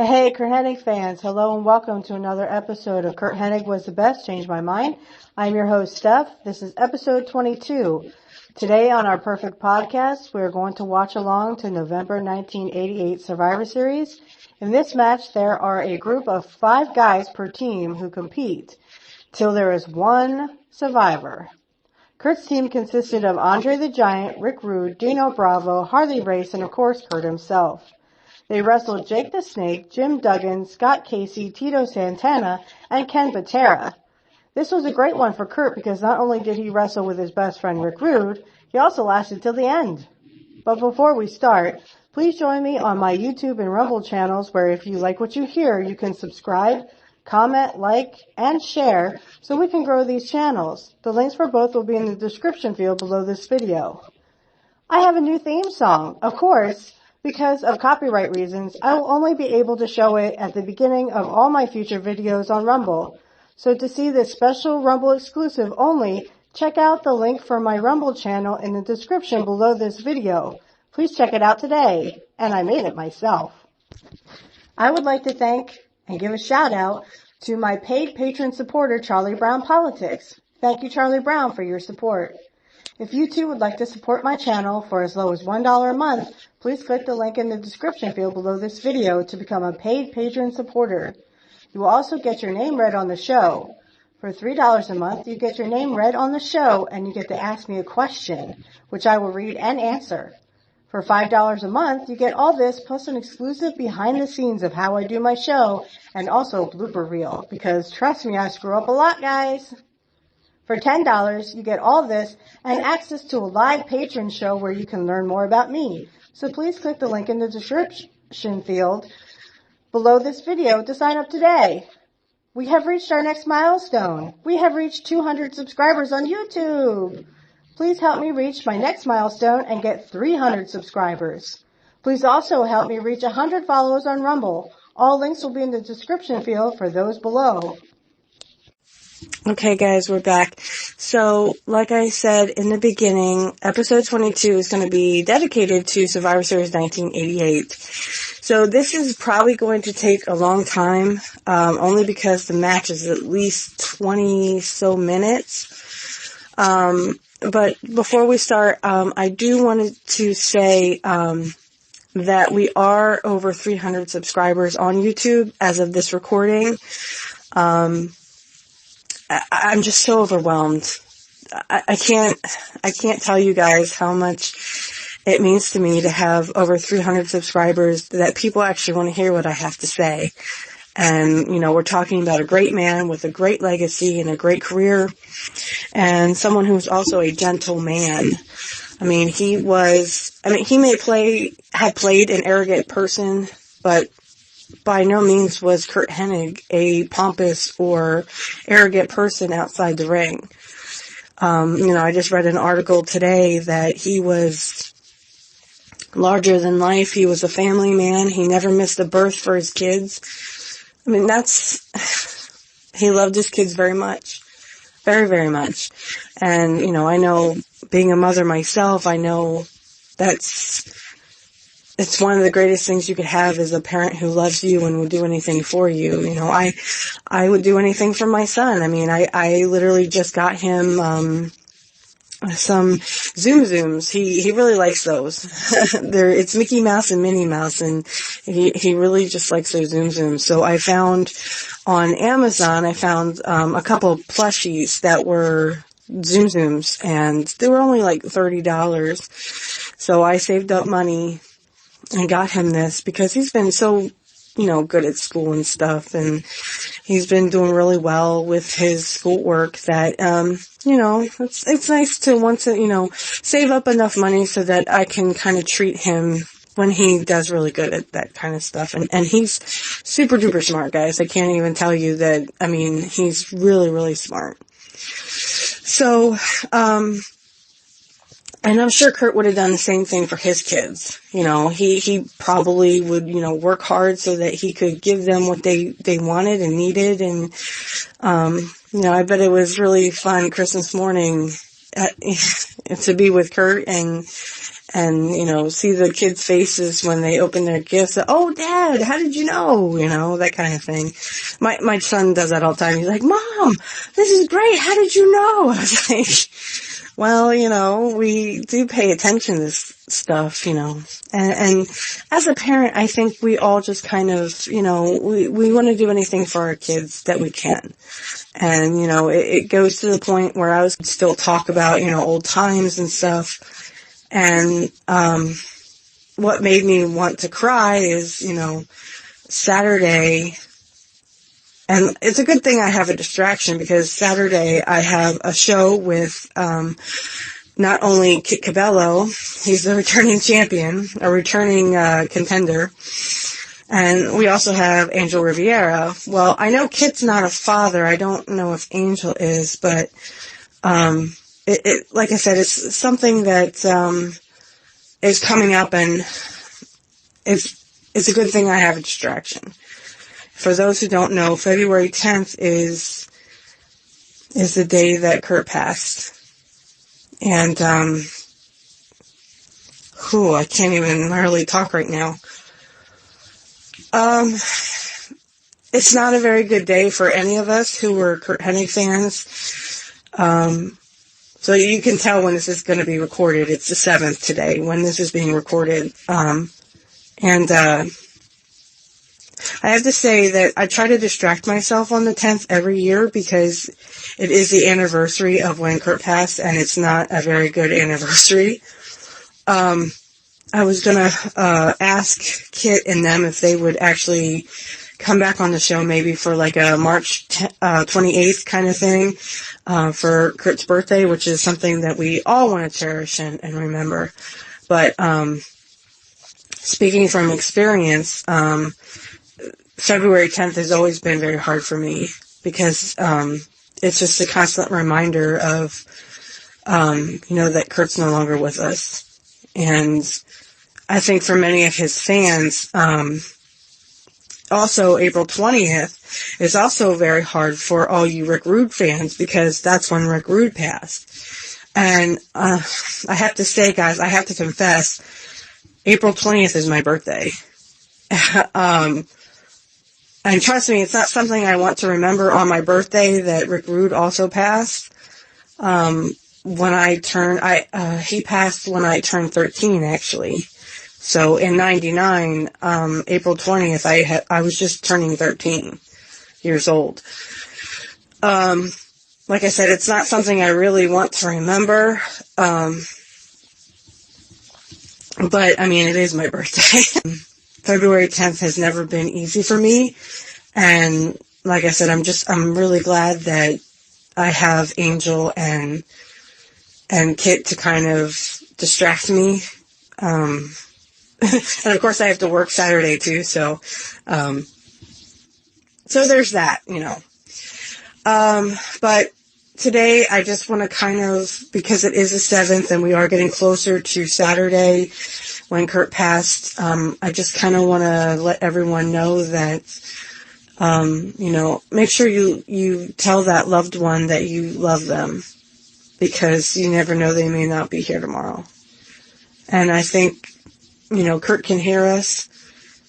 Hey, Curt Hennig fans. Hello and welcome to another episode of Curt Hennig Was the Best, Changed My Mind. I'm your host, Steph. This is episode 22. Today on our Perfect Podcast, we're going to watch along to November 1988 Survivor Series. In this match, there are a group of 5 guys per team who compete till there is one survivor. Curt's team consisted of Andre the Giant, Rick Rude, Dino Bravo, Harley Race, and of course, Curt himself. They wrestled Jake the Snake, Jim Duggan, Scott Casey, Tito Santana, and Ken Patera. This was a great one for Curt because not only did he wrestle with his best friend Rick Rude, he also lasted till the end. But before we start, please join me on my YouTube and Rumble channels where if you like what you hear, you can subscribe, comment, like, and share so we can grow these channels. The links for both will be in the description field below this video. I have a new theme song, of course. Because of copyright reasons, I will only be able to show it at the beginning of all my future videos on Rumble. So to see this special Rumble exclusive only, check out the link for my Rumble channel in the description below this video. Please check it out today. And I made it myself. I would like to thank and give a shout out to my paid patron supporter, Charlie Brown Politics. Thank you, Charlie Brown, for your support. If you too would like to support my channel for as low as $1 a month, please click the link in the description field below this video to become a paid patron supporter. You will also get your name read on the show. For $3 a month, you get your name read on the show and you get to ask me a question, which I will read and answer. For $5 a month, you get all this plus an exclusive behind the scenes of how I do my show and also a blooper reel, because trust me, I screw up a lot, guys. For $10, you get all this and access to a live patron show where you can learn more about me. So please click the link in the description field below this video to sign up today. We have reached our next milestone. We have reached 200 subscribers on YouTube. Please help me reach my next milestone and get 300 subscribers. Please also help me reach 100 followers on Rumble. All links will be in the description field for those below. Okay, guys, we're back. So, like I said in the beginning, episode 22 is going to be dedicated to Survivor Series 1988. So, this is probably going to take a long time, only because the match is at least 20 so minutes. But before we start, I do want to say that we are over 300 subscribers on YouTube as of this recording. I'm just so overwhelmed. I can't tell you guys how much it means to me to have over 300 subscribers, that people actually want to hear what I have to say. And, you know, we're talking about a great man with a great legacy and a great career, and someone who's also a gentle man. I mean, he had played an arrogant person, but by no means was Curt Hennig a pompous or arrogant person outside the ring. I just read an article today that he was larger than life. He was a family man. He never missed a birth for his kids. I mean, he loved his kids very much. Very, very much. And, I know being a mother myself, I know it's one of the greatest things you could have is a parent who loves you and will do anything for you. I would do anything for my son. I mean, I literally just got him, some Zoom Zooms. He really likes those. It's Mickey Mouse and Minnie Mouse, and he really just likes those Zoom Zooms. So I found on Amazon, a couple of plushies that were Zoom Zooms, and they were only like $30. So I saved up money and got him this because he's been so, good at school and stuff, and he's been doing really well with his schoolwork that, it's nice to want to, save up enough money so that I can kind of treat him when he does really good at that kind of stuff. And he's super duper smart, guys. I can't even tell you that. I mean, he's really, really smart. So, and I'm sure Curt would have done the same thing for his kids. He probably would, work hard so that he could give them what they wanted and needed. And, I bet it was really fun Christmas morning to be with Curt and and, see the kids' faces when they open their gifts. Oh, Dad, how did you know? That kind of thing. My son does that all the time. He's like, Mom, this is great. How did you know? I was like, well, we do pay attention to this stuff, and as a parent, I think we all just kind of, we want to do anything for our kids that we can. And, it goes to the point where I was still talk about, old times and stuff. And, what made me want to cry is, Saturday, and it's a good thing I have a distraction, because Saturday I have a show with, not only Kit Cabello, he's the returning champion, a returning, contender, and we also have Angel Riviera. Well, I know Kit's not a father. I don't know if Angel is, but, like I said, it's something that, is coming up, and it's a good thing I have a distraction. For those who don't know, February 10th is the day that Curt passed. And, I can't even hardly talk right now. It's not a very good day for any of us who were Curt Hennig fans. So you can tell when this is going to be recorded. It's the 7th today when this is being recorded. I have to say that I try to distract myself on the 10th every year, because it is the anniversary of when Curt passed, and it's not a very good anniversary. I was going to ask Kit and them if they would actually come back on the show, maybe for like a March 28th kind of thing, for Curt's birthday, which is something that we all want to cherish and remember. But speaking from experience, February 10th has always been very hard for me, because it's just a constant reminder of, that Curt's no longer with us. And I think for many of his fans, also April 20th is also very hard for all you Rick Rude fans, because that's when Rick Rude passed. And I have to say, guys, I have to confess, April 20th is my birthday. And trust me, it's not something I want to remember on my birthday that Rick Rude also passed. He passed when I turned 13, actually. So in 99, April 20th, I was just turning 13 years old. Like I said, it's not something I really want to remember. But I mean, it is my birthday. February 10th has never been easy for me. And like I said, I'm really glad that I have Angel and Kit to kind of distract me. And of course I have to work Saturday too, so there's that, but today I just want to kind of, because it is the 7th and we are getting closer to Saturday when Curt passed, I just kind of want to let everyone know that, make sure you tell that loved one that you love them, because you never know, they may not be here tomorrow. And I think, Curt can hear us.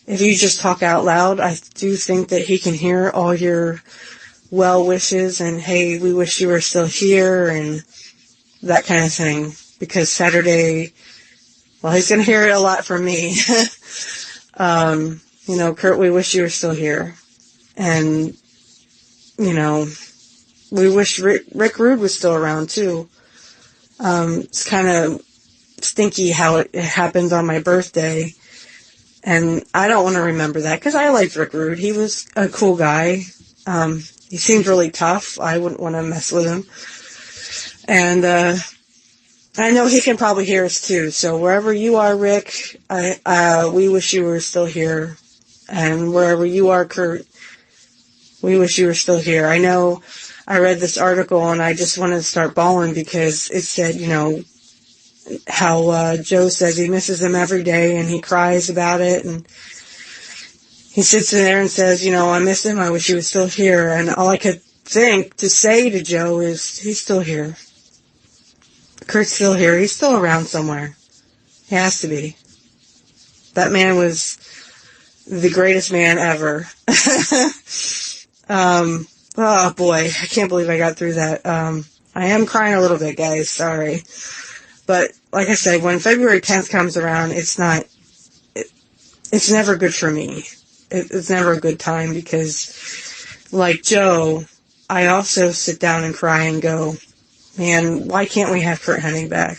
If you just talk out loud, I do think that he can hear all your well wishes and, hey, we wish you were still here, and that kind of thing. Because Saturday, well, he's going to hear it a lot from me. Curt, we wish you were still here. And, we wish Rick Rude was still around too. It's kind of stinky how it happened on my birthday, and I don't want to remember that, because I liked Rick Rude. He was a cool guy. He seemed really tough. I wouldn't want to mess with him. And I know he can probably hear us too. So wherever you are, Rick, we wish you were still here. And wherever you are, Curt, we wish you were still here. I know I read this article and I just wanted to start bawling, because it said, how Joe says he misses him every day and he cries about it, and he sits in there and says, I miss him, I wish he was still here. And all I could think to say to Joe is, he's still here. Curt's still here. He's still around somewhere. He has to be. That man was the greatest man ever. Oh boy, I can't believe I got through that. I am crying a little bit, guys, sorry. But like I said, when February 10th comes around, it's never good for me. It's never a good time because, like Joe, I also sit down and cry and go, man, why can't we have Curt Hennig back?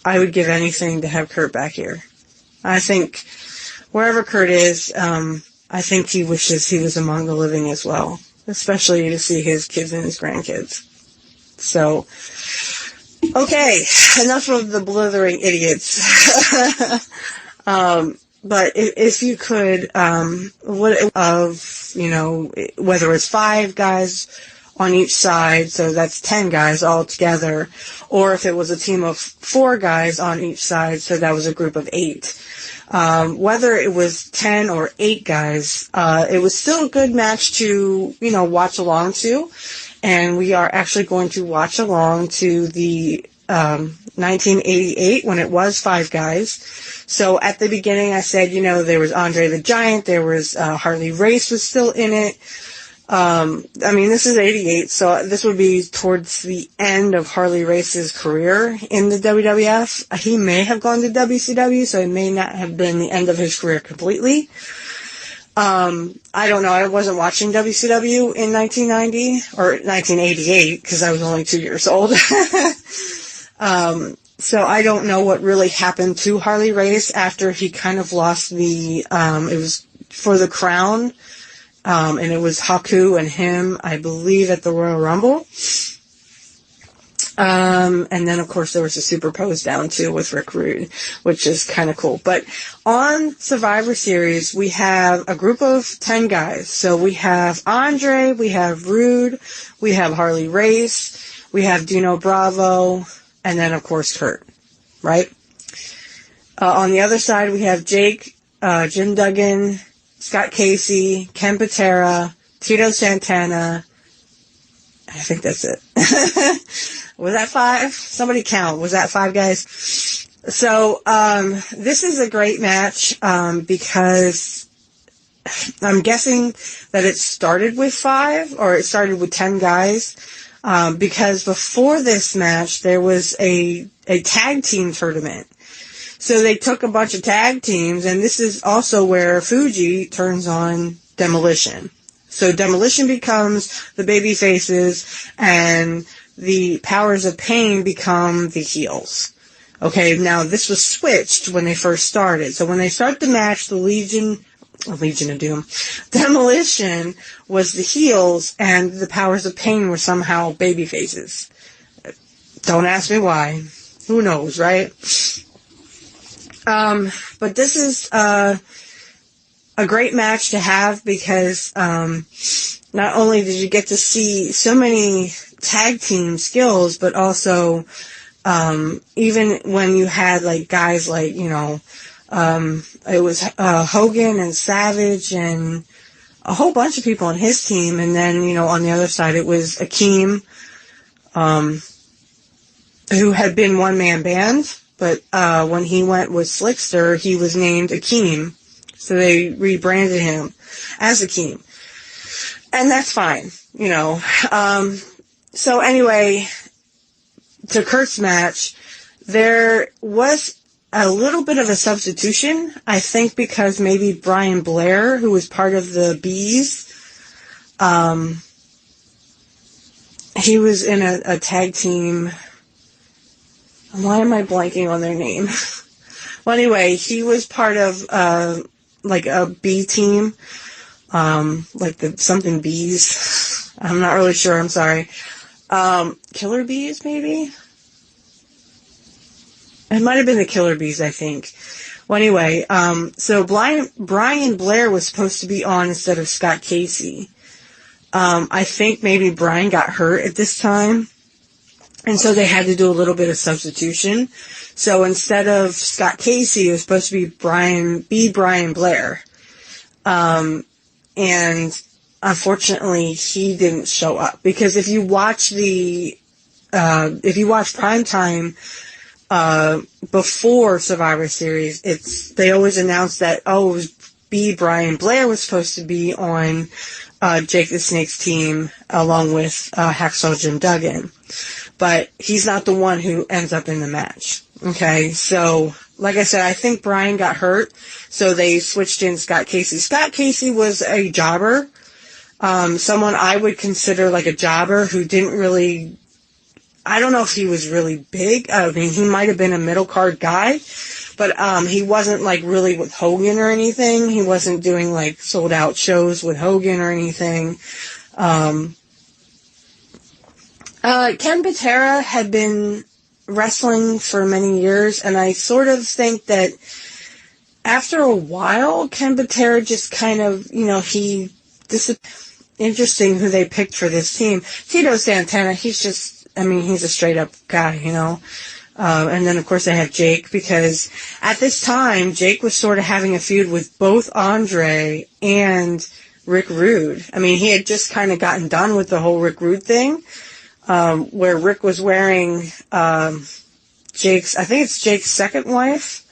I would give anything to have Curt back here. I think wherever Curt is, I think he wishes he was among the living as well, especially to see his kids and his grandkids. So, okay, enough of the blithering idiots. But if you could, whether it's 5 guys on each side, so that's 10 guys all together, or if it was a team of 4 guys on each side, so that was a group of 8. Whether it was 10 or 8 guys, it was still a good match to, watch along to. And we are actually going to watch along to the 1988 when it was 5 guys. So at the beginning I said, there was Andre the Giant, there was Harley Race was still in it. This is 88, so this would be towards the end of Harley Race's career in the WWF. He may have gone to WCW, so it may not have been the end of his career completely. I don't know. I wasn't watching WCW in 1990 or 1988 because I was only 2 years old. So I don't know what really happened to Harley Race after he kind of lost it was for the crown. And it was Haku and him, I believe, at the Royal Rumble. And then, of course, there was a superpose down, too, with Rick Rude, which is kind of cool. But on Survivor Series, we have a group of 10 guys. So we have Andre, we have Rude, we have Harley Race, we have Dino Bravo, and then, of course, Curt, right? On the other side, we have Jake, Jim Duggan, Scott Casey, Ken Patera, Tito Santana. I think that's it. Was that 5? Somebody count. Was that 5 guys? So, this is a great match, because I'm guessing that it started with 5, or it started with 10 guys, because before this match, there was a tag team tournament. So they took a bunch of tag teams, and this is also where Fuji turns on Demolition. So Demolition becomes the baby faces, and the Powers of Pain become the heels. Okay, now this was switched when they first started. So when they start the match, the Legion of Doom, Demolition was the heels, and the Powers of Pain were somehow baby faces. Don't ask me why. Who knows, right? But this is a great match to have because not only did you get to see so many tag team skills, but also even when you had like guys like, it was Hogan and Savage and a whole bunch of people on his team, and then, on the other side it was Akeem, who had been one-man band. But when he went with Slickster, he was named Akeem. So they rebranded him as Akeem. And that's fine, So anyway, to Curt's match, there was a little bit of a substitution, I think because maybe Brian Blair, who was part of the Bees, he was in a tag team. Why am I blanking on their name? Well, anyway, he was part of, like a B team, like the something Bees. I'm not really sure, I'm sorry. Killer Bees, maybe? It might have been the Killer Bees, I think. Well, anyway, so Brian Blair was supposed to be on instead of Scott Casey. I think maybe Brian got hurt at this time. And so they had to do a little bit of substitution. So instead of Scott Casey, it was supposed to be Brian Blair. And unfortunately, he didn't show up. Because if you watch Primetime, before Survivor Series, they always announced that, it was Brian Blair was supposed to be on Jake the Snake's team along with Hacksaw Jim Duggan. But he's not the one who ends up in the match. Okay, so like I said, I think Brian got hurt, so they switched in Scott Casey. Scott Casey was a jobber, someone I would consider like a jobber who didn't really, I don't know if he was really big. I mean, he might have been a middle card guy, but he wasn't like really with Hogan or anything. He wasn't doing like sold out shows with Hogan or anything. Ken Patera had been wrestling for many years, and I sort of think that after a while, Ken Patera just kind of, interesting who they picked for this team. Tito Santana, he's a straight up guy, and then of course they have Jake, because at this time, Jake was sort of having a feud with both Andre and Rick Rude. I mean, he had just kind of gotten done with the whole Rick Rude thing. Where Rick was wearing Jake's second wife,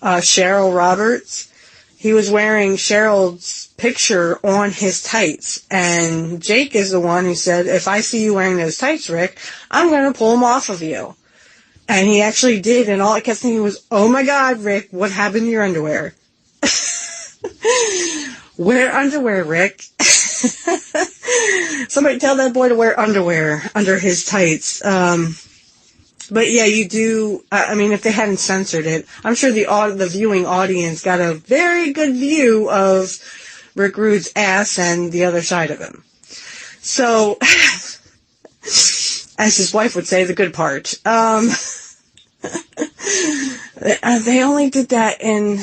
Cheryl Roberts. He was wearing Cheryl's picture on his tights, and Jake is the one who said, if I see you wearing those tights, Rick, I'm going to pull them off of you. And he actually did, and all I kept thinking was, oh my God, Rick, what happened to your underwear? Wear underwear, Rick. Somebody tell that boy to wear underwear under his tights. But yeah, you do. I mean, if they hadn't censored it, I'm sure the viewing audience got a very good view of Rick Rude's ass and the other side of him. So, as his wife would say, the good part. They only did that in.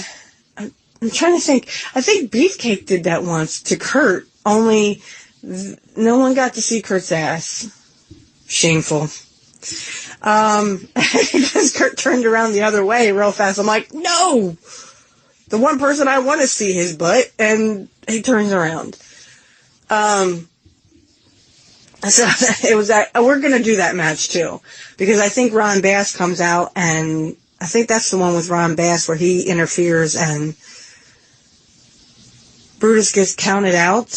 I'm trying to think. I think Beefcake did that once to Curt. Only no one got to see Curt's ass. Shameful. Because Curt turned around the other way real fast. I'm like, no! The one person I want to see his butt, and he turns around. So it was that. We're going to do that match too. Because I think Ron Bass comes out, and I think that's the one with Ron Bass where he interferes and Brutus gets counted out,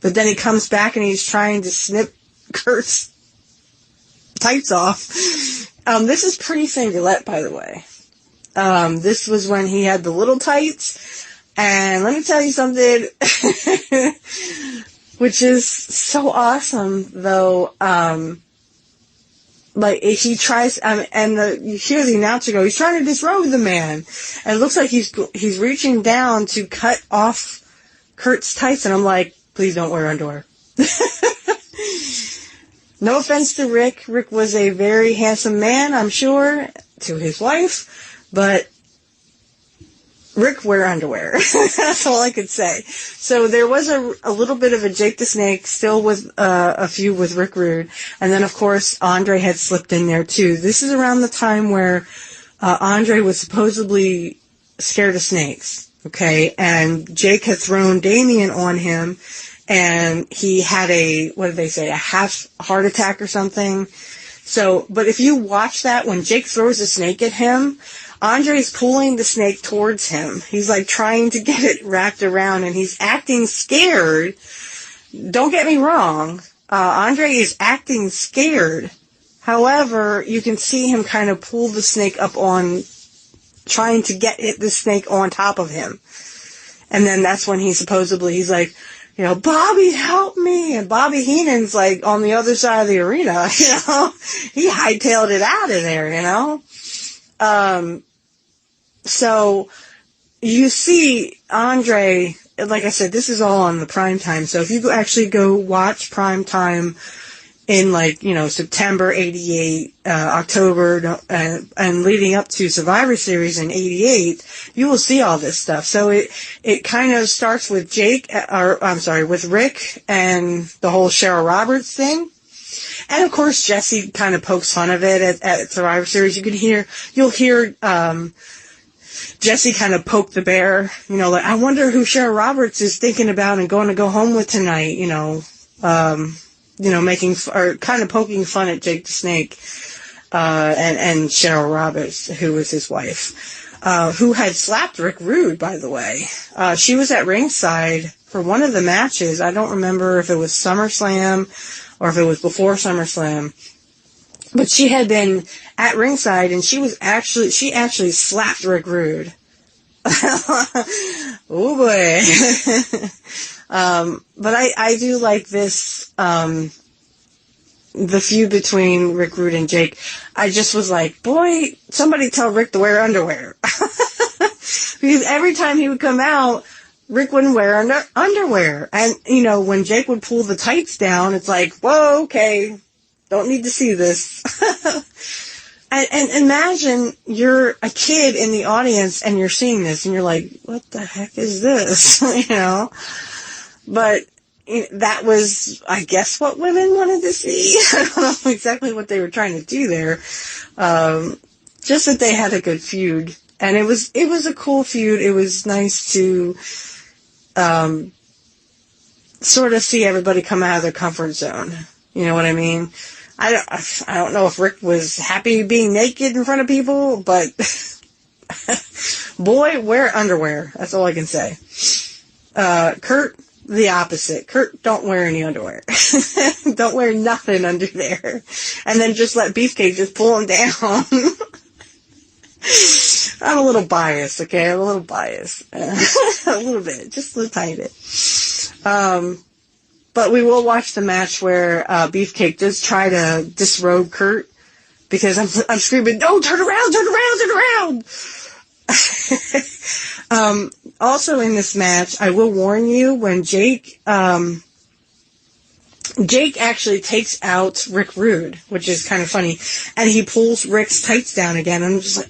but then he comes back and he's trying to snip Curt's tights off. This is pre-Singlet, by the way. This was when he had the little tights, and let me tell you something, which is so awesome, though. Like, he tries, you hear the announcer go, he's trying to disrobe the man. And it looks like he's reaching down to cut off Curt's tights, and I'm like, please don't wear underwear. No offense to Rick. Rick was a very handsome man, I'm sure, to his wife, but Rick, wear underwear. That's all I could say. So there was a little bit of a Jake the Snake, still with a feud with Rick Rude. And then, of course, Andre had slipped in there, too. This is around the time where Andre was supposedly scared of snakes, okay? And Jake had thrown Damien on him, and he had a half heart attack or something. So, but if you watch that, when Jake throws a snake at him, Andre's pulling the snake towards him. He's like trying to get it wrapped around, and he's acting scared. Don't get me wrong. Andre is acting scared. However, you can see him kind of pull the snake up on, trying to get the snake on top of him. And then that's when he's like, Bobby, help me. And Bobby Heenan's like on the other side of the arena, He hightailed it out of there, So, you see Andre, like I said, this is all on the prime time. So if you actually go watch prime time in September 88, October, and leading up to Survivor Series in 88, you will see all this stuff. So it kind of starts with with Rick and the whole Cheryl Roberts thing. And of course, Jesse kind of pokes fun of it at Survivor Series. You'll hear, Jesse kind of poke the bear, like, I wonder who Cheryl Roberts is thinking about and going to go home with tonight, making, or kind of poking fun at Jake the Snake. and Cheryl Roberts, who was his wife, who had slapped Rick Rude, by the way. She was at ringside for one of the matches. I don't remember if it was SummerSlam or if it was before SummerSlam. But she had been at ringside, and she actually slapped Rick Rude. Oh boy. But I do like this, the feud between Rick Rude and Jake. I just was like, boy, somebody tell Rick to wear underwear. Because every time he would come out, Rick wouldn't wear underwear. And, you know, when Jake would pull the tights down, it's like, whoa, okay, don't need to see this. And imagine you're a kid in the audience and you're seeing this and you're like, what the heck is this? You know? But that was, I guess, what women wanted to see. I don't know exactly what they were trying to do there. Just that they had a good feud. And it was a cool feud. It was nice to sort of see everybody come out of their comfort zone. You know what I mean? I don't know if Rick was happy being naked in front of people, but boy, wear underwear. That's all I can say. Curt, the opposite. Curt, don't wear any underwear. Don't wear nothing under there. And then just let Beefcake just pull him down. I'm a little biased, okay? I'm a little biased. A little bit. Just a little tiny bit. But we will watch the match where Beefcake does try to disrobe Curt, because I'm screaming, no, turn around, turn around, turn around! Also in this match, I will warn you, when Jake actually takes out Rick Rude, which is kind of funny, and he pulls Rick's tights down again, and I'm just like,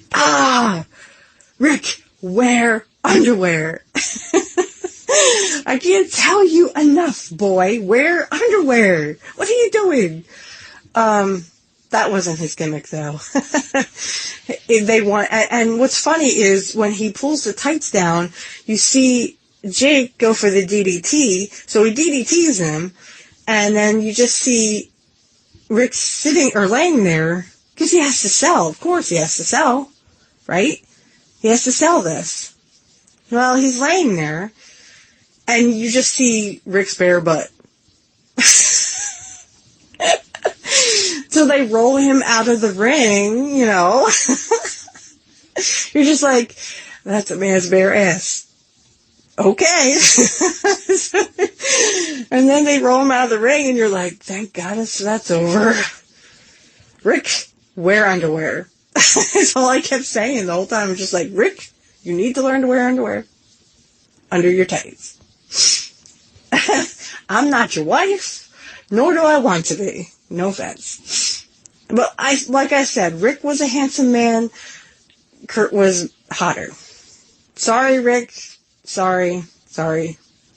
Rick, wear underwear. I can't tell you enough, boy. Wear underwear. What are you doing? That wasn't his gimmick, though. And what's funny is when he pulls the tights down, you see Jake go for the DDT, so he DDTs him, and then you just see Rick sitting or laying there, because he has to sell. Of course he has to sell, right? He has to sell this. Well, he's laying there, and you just see Rick's bare butt. So they roll him out of the ring, you know. You're just like, that's a man's bare ass. Okay. And then they roll him out of the ring, and you're like, thank God that's over. Rick, wear underwear. That's all I kept saying the whole time. I'm just like, Rick, you need to learn to wear underwear under your tights. I'm not your wife, nor do I want to be. No offense. But like I said, Rick was a handsome man. Curt was hotter. Sorry, Rick. Sorry.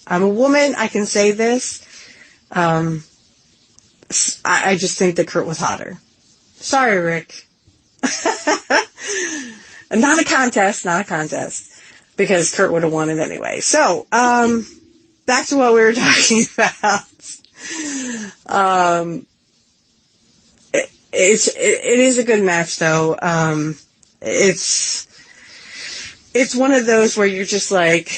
I'm a woman. I can say this. I just think that Curt was hotter. Sorry, Rick. Not a contest. Because Curt would have won it anyway. So, back to what we were talking about. It is a good match, though. It's one of those where you're just like,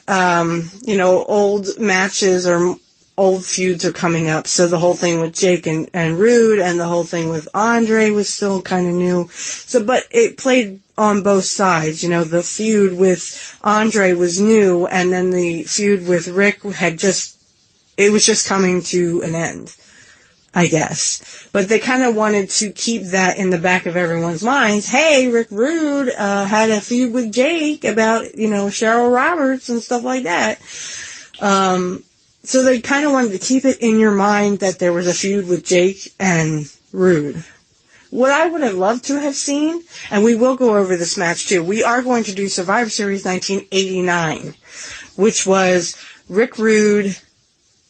old matches or old feuds are coming up. So the whole thing with Jake and Rude, and the whole thing with Andre was still kind of new. So, but it played on both sides. You know, the feud with Andre was new, and then the feud with Rick it was just coming to an end, I guess. But they kind of wanted to keep that in the back of everyone's minds. Hey, Rick Rude had a feud with Jake about, Cheryl Roberts and stuff like that. So they kind of wanted to keep it in your mind that there was a feud with Jake and Rude. What I would have loved to have seen, and we will go over this match too, we are going to do Survivor Series 1989, which was Rick Rude,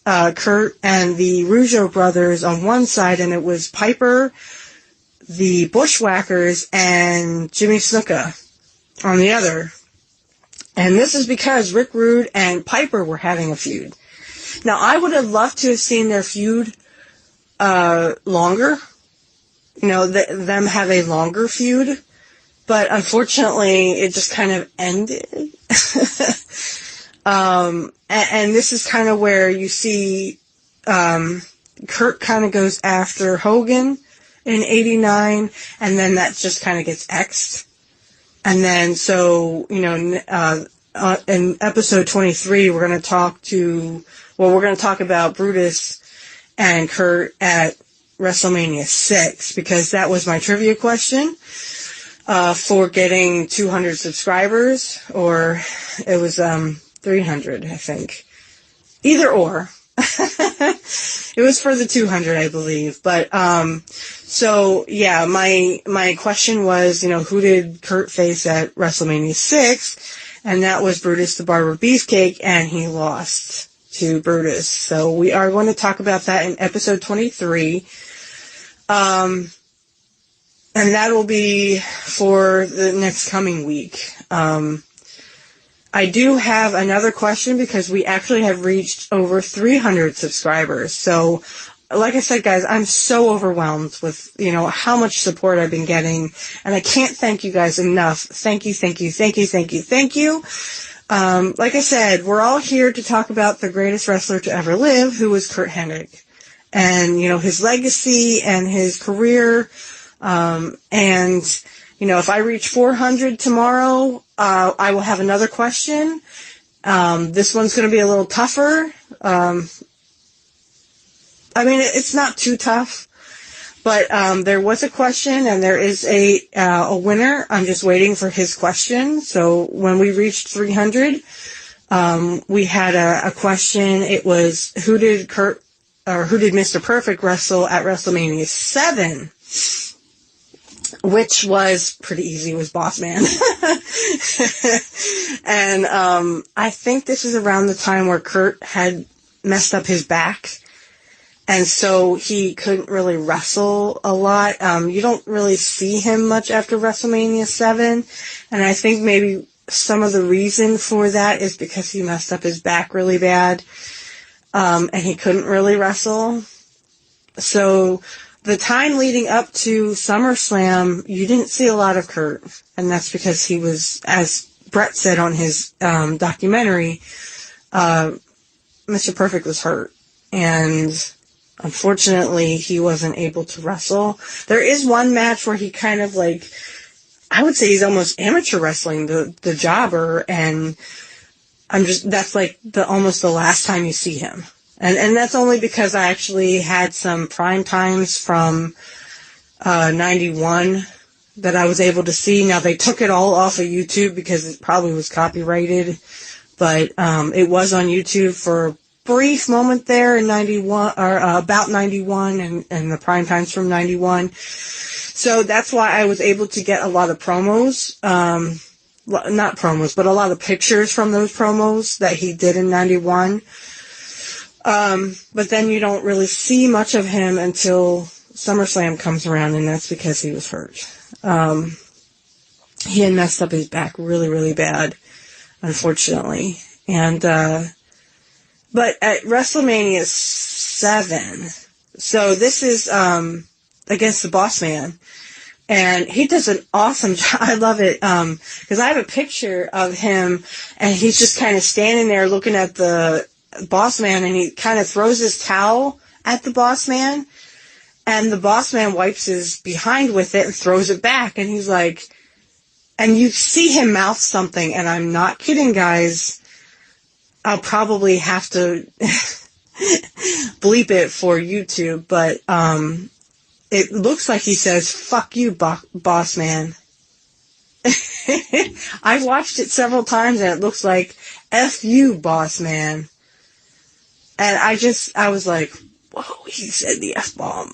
Curt, and the Rougeau brothers on one side, and it was Piper, the Bushwhackers, and Jimmy Snuka on the other. And this is because Rick Rude and Piper were having a feud. Now, I would have loved to have seen their feud longer, them have a longer feud. But unfortunately, it just kind of ended. And this is kind of where you see Curt kind of goes after Hogan in 89, and then that just kind of gets X'd. And then, so, in episode 23, we're going to talk about Brutus and Curt at WrestleMania 6, because that was my trivia question for getting 200 subscribers, or it was 300, I think. Either or. It was for the 200, I believe. But, so, yeah, my question was, who did Curt face at WrestleMania 6? And that was Brutus the Barber Beefcake, and he lost to Brutus. So we are going to talk about that in episode 23. And that will be for the next coming week. I do have another question, because we actually have reached over 300 subscribers. So, like I said, guys, I'm so overwhelmed with, how much support I've been getting. And I can't thank you guys enough. Thank you, thank you, thank you, thank you, thank you. Like I said, we're all here to talk about the greatest wrestler to ever live, who was Curt Hennig. And, his legacy and his career. And, if I reach 400 tomorrow, I will have another question. This one's going to be a little tougher. It's not too tough, but there was a question, and there is a winner. I'm just waiting for his question. So when we reached 300, we had a question. It was, who did Mr. Perfect wrestle at WrestleMania 7? Which was pretty easy, was Boss Man. And I think this is around the time where Curt had messed up his back, and so he couldn't really wrestle a lot. You don't really see him much after WrestleMania 7, and I think maybe some of the reason for that is because he messed up his back really bad, and he couldn't really wrestle. So the time leading up to SummerSlam, you didn't see a lot of Curt, and that's because he was, as Brett said on his documentary, Mr. Perfect was hurt, and unfortunately he wasn't able to wrestle. There is one match where he kind of I would say he's almost amateur wrestling the jobber, and that's almost the last time you see him. And that's only because I actually had some prime times from 91 that I was able to see. Now, they took it all off of YouTube because it probably was copyrighted, but it was on YouTube for a brief moment there in 91, or about 91, and the prime times from 91. So that's why I was able to get a lot of promos, not promos, but a lot of pictures from those promos that he did in 91. But then you don't really see much of him until SummerSlam comes around, and that's because he was hurt. He had messed up his back really, really bad, unfortunately. And, but at WrestleMania 7, so this is, against the Boss Man, and he does an awesome job. I love it, because I have a picture of him, and he's just kind of standing there looking at the Boss Man, and he kind of throws his towel at the Boss Man, and the Boss Man wipes his behind with it and throws it back, and he's like, and you see him mouth something, and I'm not kidding, guys. I'll probably have to bleep it for YouTube, but it looks like he says, "Fuck you, Boss Man." I've watched it several times, and it looks like, "F you, Boss Man." And I was like, whoa, he said the F-bomb.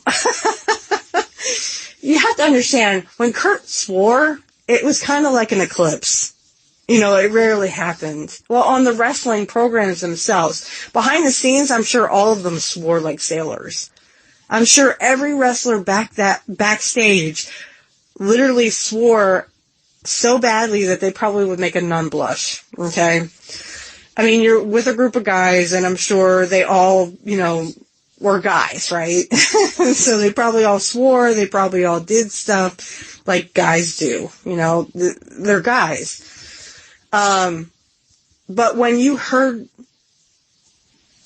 You have to understand, when Curt swore, it was kind of like an eclipse. It rarely happened. Well, on the wrestling programs themselves, behind the scenes, I'm sure all of them swore like sailors. I'm sure every wrestler backstage literally swore so badly that they probably would make a nun blush, okay? I mean, you're with a group of guys, and I'm sure they all, were guys, right? So they probably all swore, they probably all did stuff like guys do, you know, they're guys. But when you heard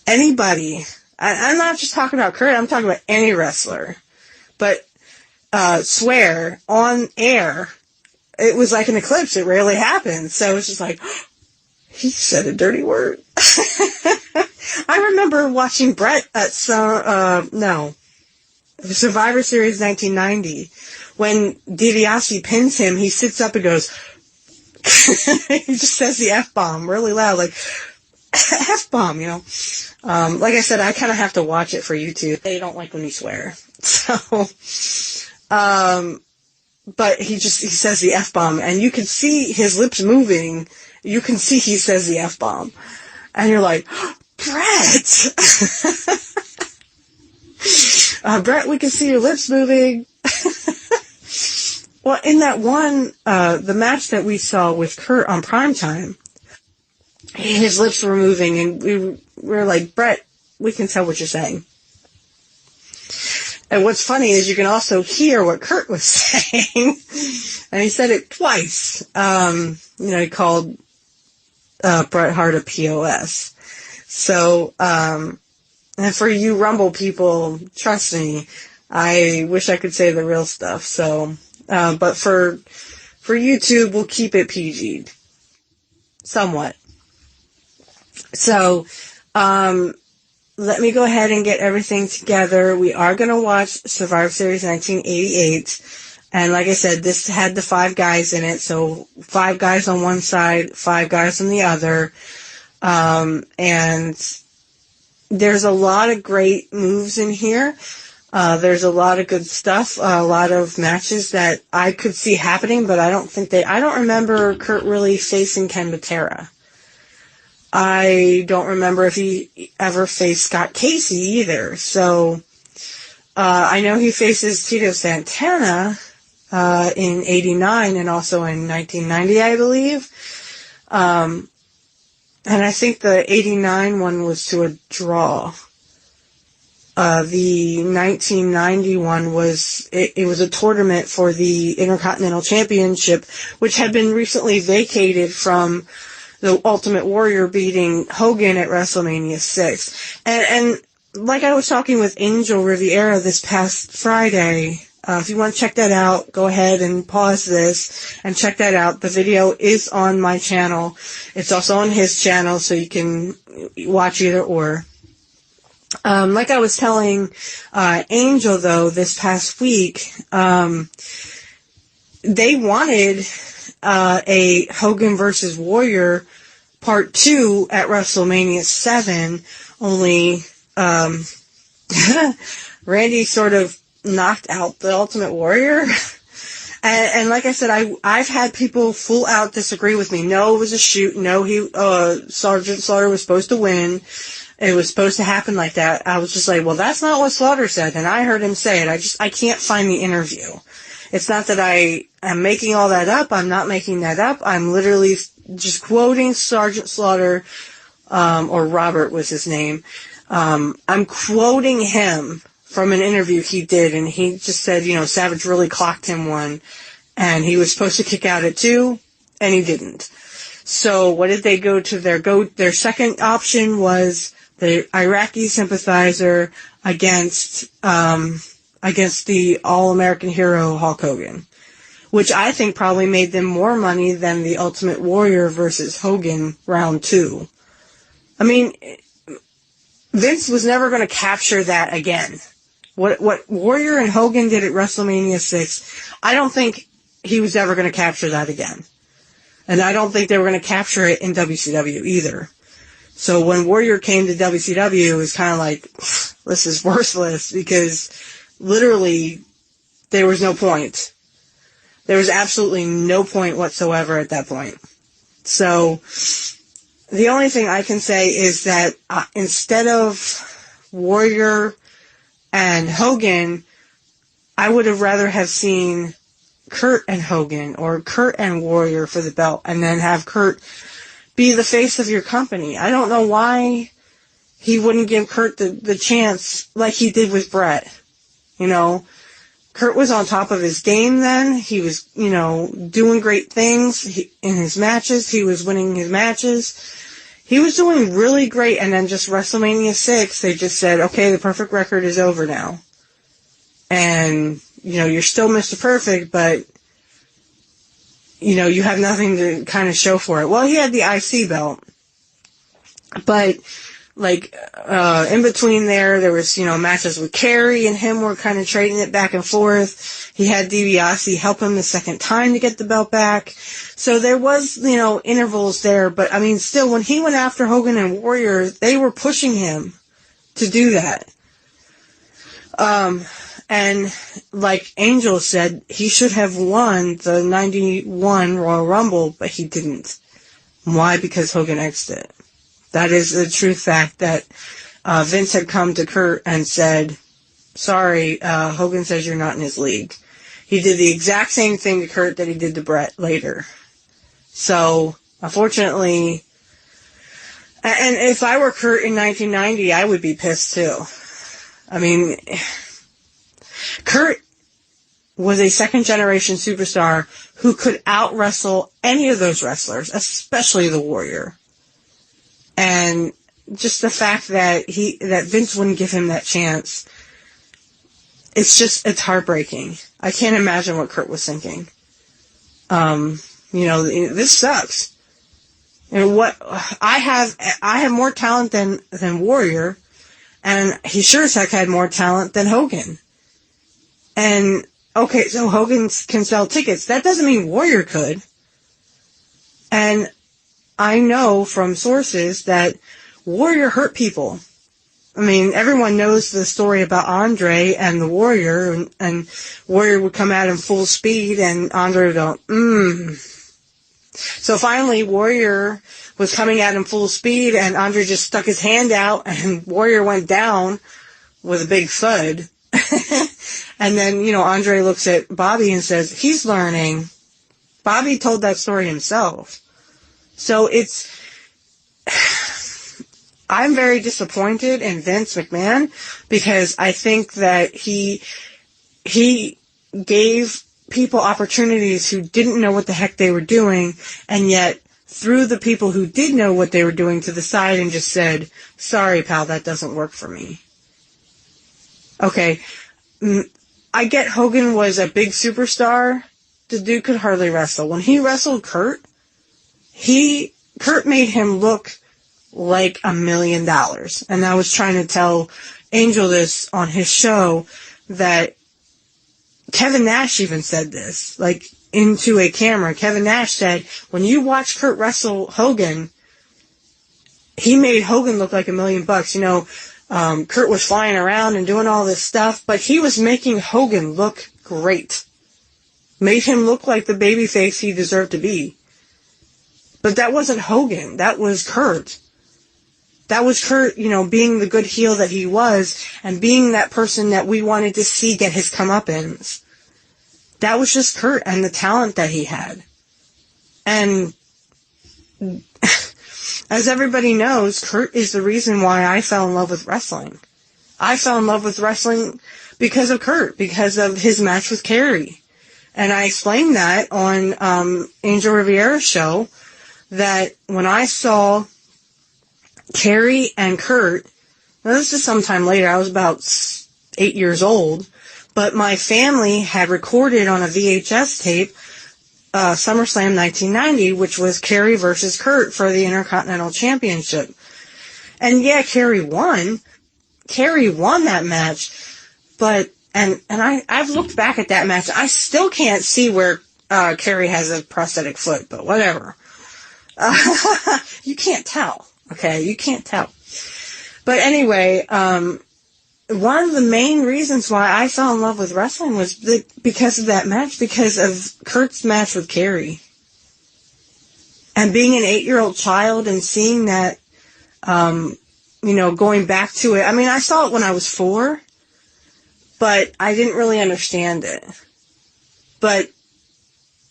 anybody, I'm not just talking about Curt, I'm talking about any wrestler, but swear on air, it was like an eclipse. It rarely happens. So it's just like, he said a dirty word. I remember watching Brett at Survivor Series 1990. When DiBiase pins him, he sits up and goes, he just says the F-bomb really loud, like, F-bomb, you know. Like I said, I kind of have to watch it for YouTube. They don't like when you swear. So, but he says the F-bomb, and you can see his lips moving. You can see he says the F-bomb. And you're like, Brett! Brett, we can see your lips moving. Well, in that one, the match that we saw with Curt on Primetime, his lips were moving, and we were like, Brett, we can tell what you're saying. And what's funny is you can also hear what Curt was saying, and he said it twice. He called Bret Hart a POS. So, and for you Rumble people, trust me, I wish I could say the real stuff. So, but for YouTube, we'll keep it PG'd. Somewhat. So, let me go ahead and get everything together. We are going to watch Survivor Series 1988. And like I said, this had the 5 guys in it. So 5 guys on one side, 5 guys on the other. And there's a lot of great moves in here. There's a lot of good stuff, a lot of matches that I could see happening, but I don't remember Curt really facing Ken Patera. I don't remember if he ever faced Scott Casey either. So, I know he faces Tito Santana, in 89 and also in 1990, I believe. And I think the 89 one was to a draw. The 1990 one was a tournament for the Intercontinental Championship, which had been recently vacated from the Ultimate Warrior beating Hogan at WrestleMania 6. And like I was talking with Angel Riviera this past Friday, if you want to check that out, go ahead and pause this and check that out. The video is on my channel. It's also on his channel, so you can watch either or. Like I was telling Angel, though, this past week, they wanted a Hogan versus Warrior Part 2 at WrestleMania 7, only Randy sort of knocked out the Ultimate Warrior. And like I said, I've had people full out disagree with me. No, it was a shoot. No, Sergeant Slaughter was supposed to win. It was supposed to happen like that. I was just like, well, that's not what Slaughter said. And I heard him say it. I can't find the interview. It's not that I am making all that up. I'm not making that up. I'm literally just quoting Sergeant Slaughter, or Robert was his name. I'm quoting him from an interview he did, and he just said, Savage really clocked him one, and he was supposed to kick out at 2, and he didn't. So what did they go to? Their second option was the Iraqi sympathizer against the All-American hero Hulk Hogan, which I think probably made them more money than the Ultimate Warrior versus Hogan round 2. I mean, Vince was never going to capture that again. What Warrior and Hogan did at WrestleMania 6, I don't think he was ever going to capture that again. And I don't think they were going to capture it in WCW either. So when Warrior came to WCW, it was kind of like, this is worthless, because literally there was no point. There was absolutely no point whatsoever at that point. So the only thing I can say is that instead of Warrior and Hogan, I would have rather have seen Curt and Hogan or Curt and Warrior for the belt, and then have Curt be the face of your company. I don't know why he wouldn't give Curt the chance like he did with Brett. You know, Curt was on top of his game then. He was, you know, doing great things in his matches. He was winning his matches. He was doing really great, and then just WrestleMania 6, they just said, okay, the perfect record is over now. And, you know, you're still Mr. Perfect, but, you know, you have nothing to kind of show for it. Well, he had the IC belt, but, like, in between there was, you know, matches with Kerry and him were kind of trading it back and forth. He had DiBiase help him the second time to get the belt back. So there was, you know, intervals there, but I mean, still, when he went after Hogan and Warrior, they were pushing him to do that. And like Angel said, he should have won the 91 Royal Rumble, but he didn't. Why? Because Hogan X'd it. That is the true fact that Vince had come to Curt and said, sorry, Hogan says you're not in his league. He did the exact same thing to Curt that he did to Brett later. So, unfortunately, and if I were Curt in 1990, I would be pissed too. I mean, Curt was a second-generation superstar who could out-wrestle any of those wrestlers, especially the Warrior. And just the fact that Vince wouldn't give him that chance, it's heartbreaking. I can't imagine what Curt was thinking. You know, this sucks. And what I have more talent than Warrior, and he sure as heck had more talent than Hogan. And okay, so Hogan can sell tickets. That doesn't mean Warrior could. And I know from sources that Warrior hurt people. I mean, everyone knows the story about Andre and the Warrior, and Warrior would come at him full speed, and Andre would go, So finally, Warrior was coming at him full speed, and Andre just stuck his hand out, and Warrior went down with a big thud. And then, you know, Andre looks at Bobby and says, he's learning. Bobby told that story himself. So I'm very disappointed in Vince McMahon because I think that he gave people opportunities who didn't know what the heck they were doing, and yet threw the people who did know what they were doing to the side and just said, sorry, pal, that doesn't work for me. Okay, I get Hogan was a big superstar. The dude could hardly wrestle. When he wrestled Curt made him look like $1 million. And I was trying to tell Angel this on his show, that Kevin Nash even said this, like, into a camera. Kevin Nash said, when you watch Curt wrestle Hogan, he made Hogan look like $1 million. You know, Curt was flying around and doing all this stuff, but he was making Hogan look great. Made him look like the babyface he deserved to be. But that wasn't Hogan. That was Curt. That was Curt, you know, being the good heel that he was, and being that person that we wanted to see get his comeuppance. That was just Curt and the talent that he had. And as everybody knows, Curt is the reason why I fell in love with wrestling. I fell in love with wrestling because of Curt, because of his match with Kerry. And I explained that on Angel Rivera's show, that when I saw Kerry and Curt, now this is sometime later, I was about 8 years old, but my family had recorded on a VHS tape SummerSlam 1990, which was Kerry versus Curt for the Intercontinental Championship. And yeah, Kerry won. Kerry won that match, but I've looked back at that match. I still can't see where Kerry has a prosthetic foot, but whatever. You can't tell. Okay, you can't tell. But anyway, one of the main reasons why I fell in love with wrestling was because of that match, because of Curt's match with Kerry. And being an 8-year-old child and seeing that, you know, going back to it. I mean, I saw it when I was 4, but I didn't really understand it. But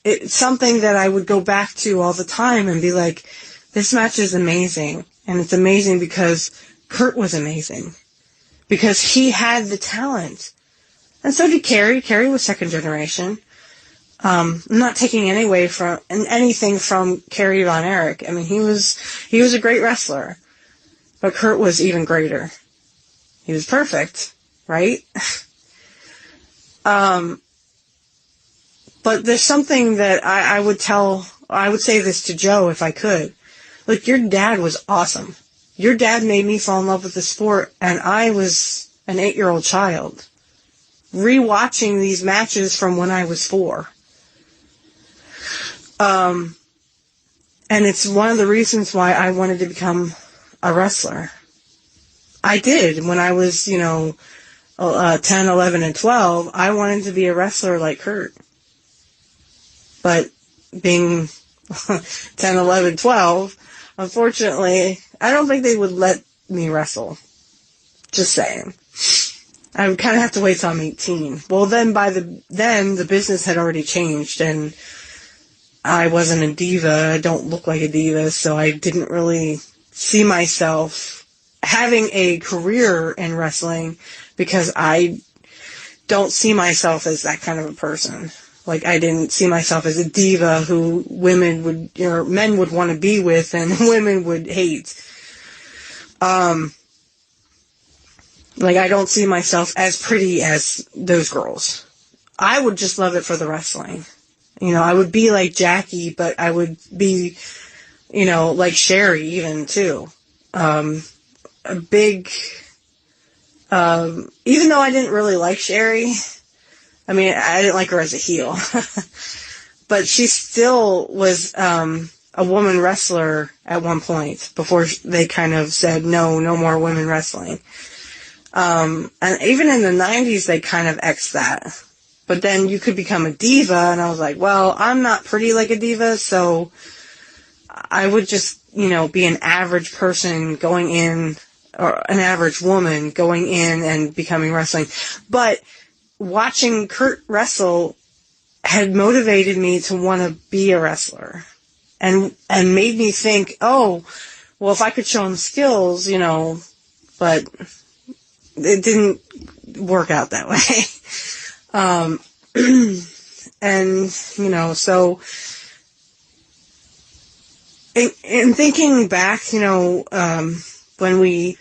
it's something that I would go back to all the time and be like, this match is amazing. And it's amazing because Curt was amazing because he had the talent. And so did Kerry. Kerry was second generation. I'm not taking anything from Kerry Von Erich. I mean, he was a great wrestler, but Curt was even greater. He was perfect, right? But there's something that I would say this to Joe if I could. Look, your dad was awesome. Your dad made me fall in love with the sport, and I was an 8-year-old child, rewatching these matches from when I was 4. And it's one of the reasons why I wanted to become a wrestler. I did. When I was, 10, 11, and 12, I wanted to be a wrestler like Curt. But being 10, 11, 12, unfortunately, I don't think they would let me wrestle. Just saying. I would kind of have to wait till I'm 18. Well, then the business had already changed, and I wasn't a diva. I don't look like a diva, so I didn't really see myself having a career in wrestling because I don't see myself as that kind of a person. Like, I didn't see myself as a diva who men would want to be with and women would hate. I don't see myself as pretty as those girls. I would just love it for the wrestling. I would be like Jackie, but I would be, like Sherry even too. A big, even though I didn't really like Sherry, I didn't like her as a heel, but she still was, a woman wrestler at one point before they kind of said, no more women wrestling. And even in the 90s, they kind of X'd that. But then you could become a diva, and I was like, well, I'm not pretty like a diva, so I would just, be an average person going in, or an average woman going in and becoming wrestling. But watching Curt wrestle had motivated me to want to be a wrestler, and made me think, oh, well, if I could show him skills, but it didn't work out that way. And, so in thinking back, when we,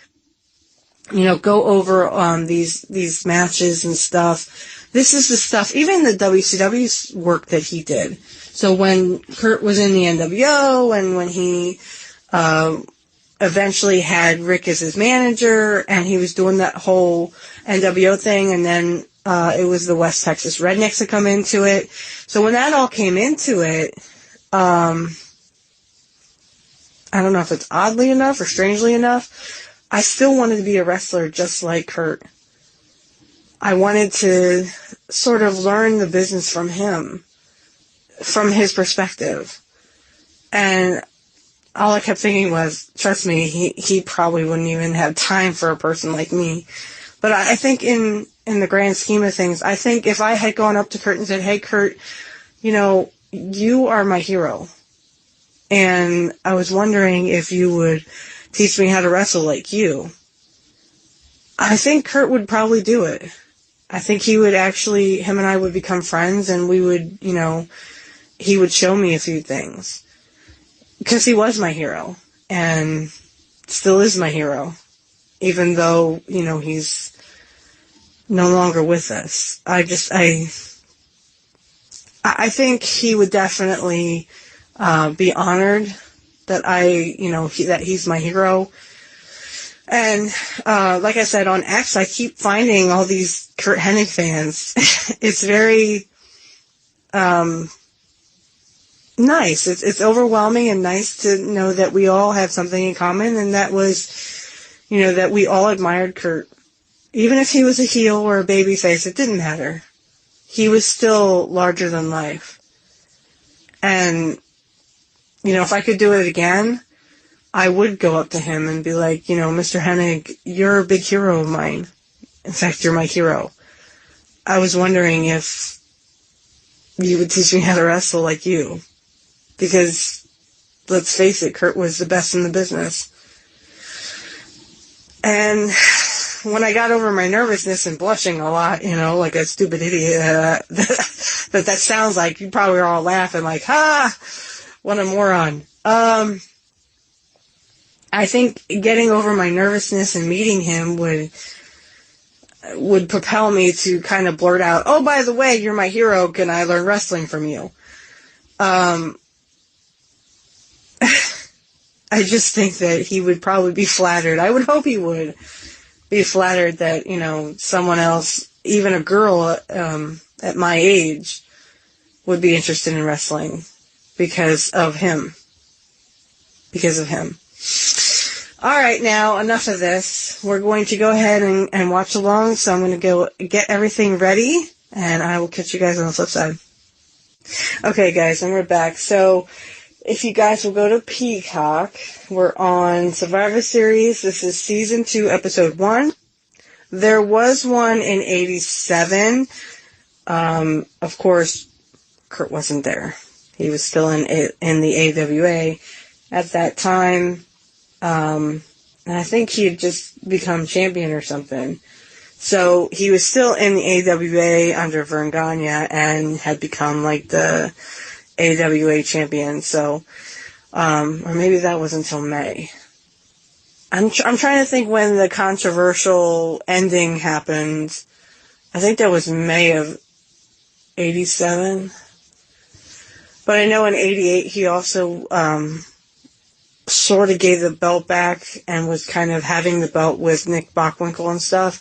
go over, these matches and stuff, this is the stuff, even the WCW work that he did. So when Curt was in the NWO and when he, eventually had Rick as his manager and he was doing that whole NWO thing, and then it was the West Texas Rednecks that come into it. So when that all came into it, I don't know if it's oddly enough or strangely enough, I still wanted to be a wrestler just like Curt. I wanted to sort of learn the business from him, from his perspective. And all I kept thinking was, trust me, he probably wouldn't even have time for a person like me. But I think in the grand scheme of things, I think if I had gone up to Curt and said, hey, Curt, you are my hero. And I was wondering if you would teach me how to wrestle like you. I think Curt would probably do it. I think him and I would become friends, and we would, he would show me a few things. Because he was my hero, and still is my hero, even though, he's no longer with us. I think he would definitely be honored that that he's my hero. And like I said, on X, I keep finding all these Curt Hennig fans. It's very nice. It's overwhelming and nice to know that we all have something in common, and that was, that we all admired Curt. Even if he was a heel or a babyface, it didn't matter. He was still larger than life. And, if I could do it again, I would go up to him and be like, Mr. Hennig, you're a big hero of mine. In fact, you're my hero. I was wondering if you would teach me how to wrestle like you. Because, let's face it, Curt was the best in the business. And when I got over my nervousness and blushing a lot, like a stupid idiot, that sounds like, you probably are all laughing like, ha, what a moron. I think getting over my nervousness and meeting him would propel me to kind of blurt out, oh, by the way, you're my hero, can I learn wrestling from you? I just think that he would probably be flattered. I would hope he would be flattered that, someone else, even a girl at my age, would be interested in wrestling because of him. All right, now, enough of this. We're going to go ahead and watch along, so I'm going to go get everything ready, and I will catch you guys on the flip side. Okay, guys, and we're back. So, if you guys will go to Peacock, we're on Survivor Series. This is Season 2, Episode 1. There was one in 87. Of course, Curt wasn't there. He was still in the AWA at that time. And I think he had just become champion or something. So he was still in the AWA under Vern Gagne and had become like the AWA champion. So, or maybe that was until May. I'm trying to think when the controversial ending happened. I think that was May of 87. But I know in 88 he also sort of gave the belt back and was kind of having the belt with Nick Bockwinkel and stuff.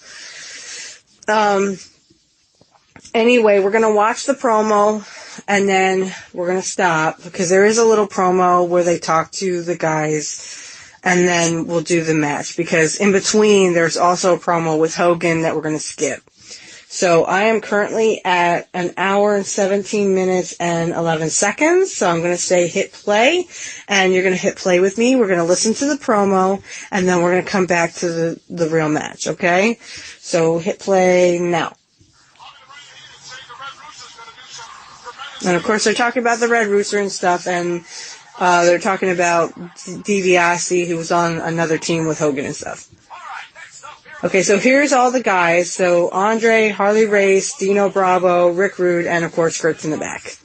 Anyway, we're going to watch the promo and then we're going to stop because there is a little promo where they talk to the guys and then we'll do the match because in between there's also a promo with Hogan that we're going to skip. So I am currently at 1 hour and 17 minutes and 11 seconds. So I'm going to say hit play and you're going to hit play with me. We're going to listen to the promo and then we're going to come back to the real match. Okay. So hit play now. And of course they're talking about the Red Rooster and stuff and, they're talking about DiBiase who was on another team with Hogan and stuff. Okay, so here's all the guys. So Andre, Harley Race, Dino Bravo, Rick Rude, and of course Kurt's in the back.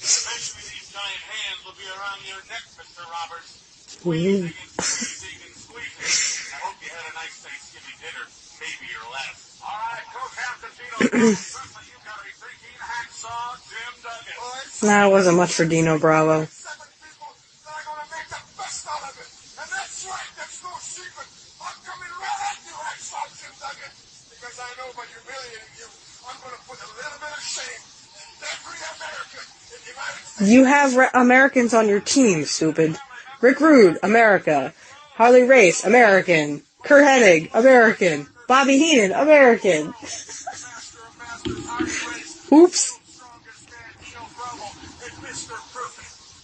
Eventually these giant hands will be around your neck, Mr. Roberts. Squeezing and squeezing and squeezing. I hope you had a nice Thanksgiving dinner, maybe your last. All right, Coach Hampton, certainly you've got to be thinking Hacksaw Jim Duggan. Nah, it wasn't much for Dino Bravo. 7 people that are going to make the best out of it. And that's right, that's no secret. I'm coming right at you, Hacksaw Jim Duggan. Because I know by humiliating you, I'm going to put a little bit of shame in every American. You have Americans on your team, stupid. Rick Rude, America. Harley Race, American. Curt Hennig, American. Bobby Heenan, American. Oops.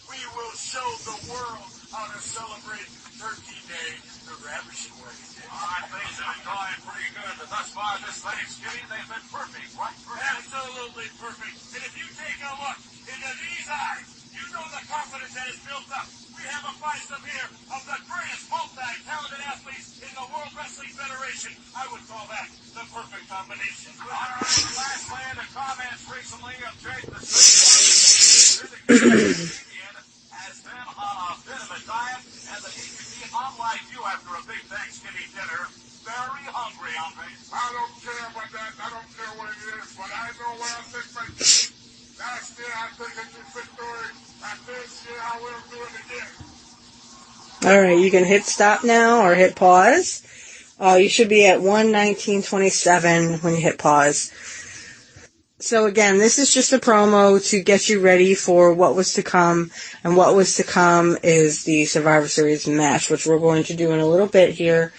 We will show the world how to celebrate Turkey Day the ravishing way. Things have been going pretty good. Thus far this Thanksgiving, they've been perfect, right? Absolutely perfect. And if you take a look into these eyes, you know the confidence that is built up. We have a foursome here of the greatest multi-talented athletes in the World Wrestling Federation. I would call that the perfect combination. All right, lastly, the comments recently of Jake the Snake has been on a bit of a diet, and that he can be unlike you after a big Thanksgiving dinner. Very hungry, Andre. I don't care about that. I don't care what it is, but I know what I think my team. Last year I took it to victory, and this year I will do it again. Alright, you can hit stop now or hit pause. You should be at 1:19:27 when you hit pause. So again, this is just a promo to get you ready for what was to come, and what was to come is the Survivor Series match, which we're going to do in a little bit here.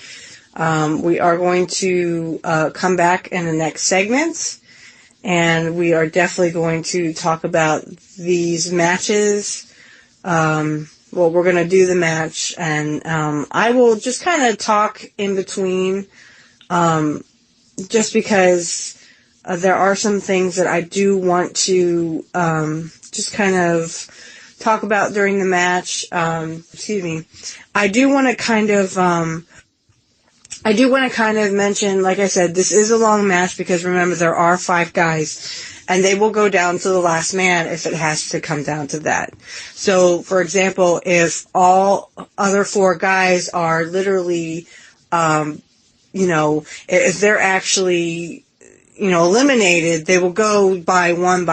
We are going to come back in the next segment, and we are definitely going to talk about these matches we're going to do the match, and I will just kind of talk in between, just because there are some things that I do want to just kind of talk about during the match. Excuse me. I do want to kind of mention, like I said, this is a long match because remember there are 5 guys. And they will go down to the last man if it has to come down to that. So, for example, if all other 4 guys are literally, if they're actually, eliminated, they will go by one.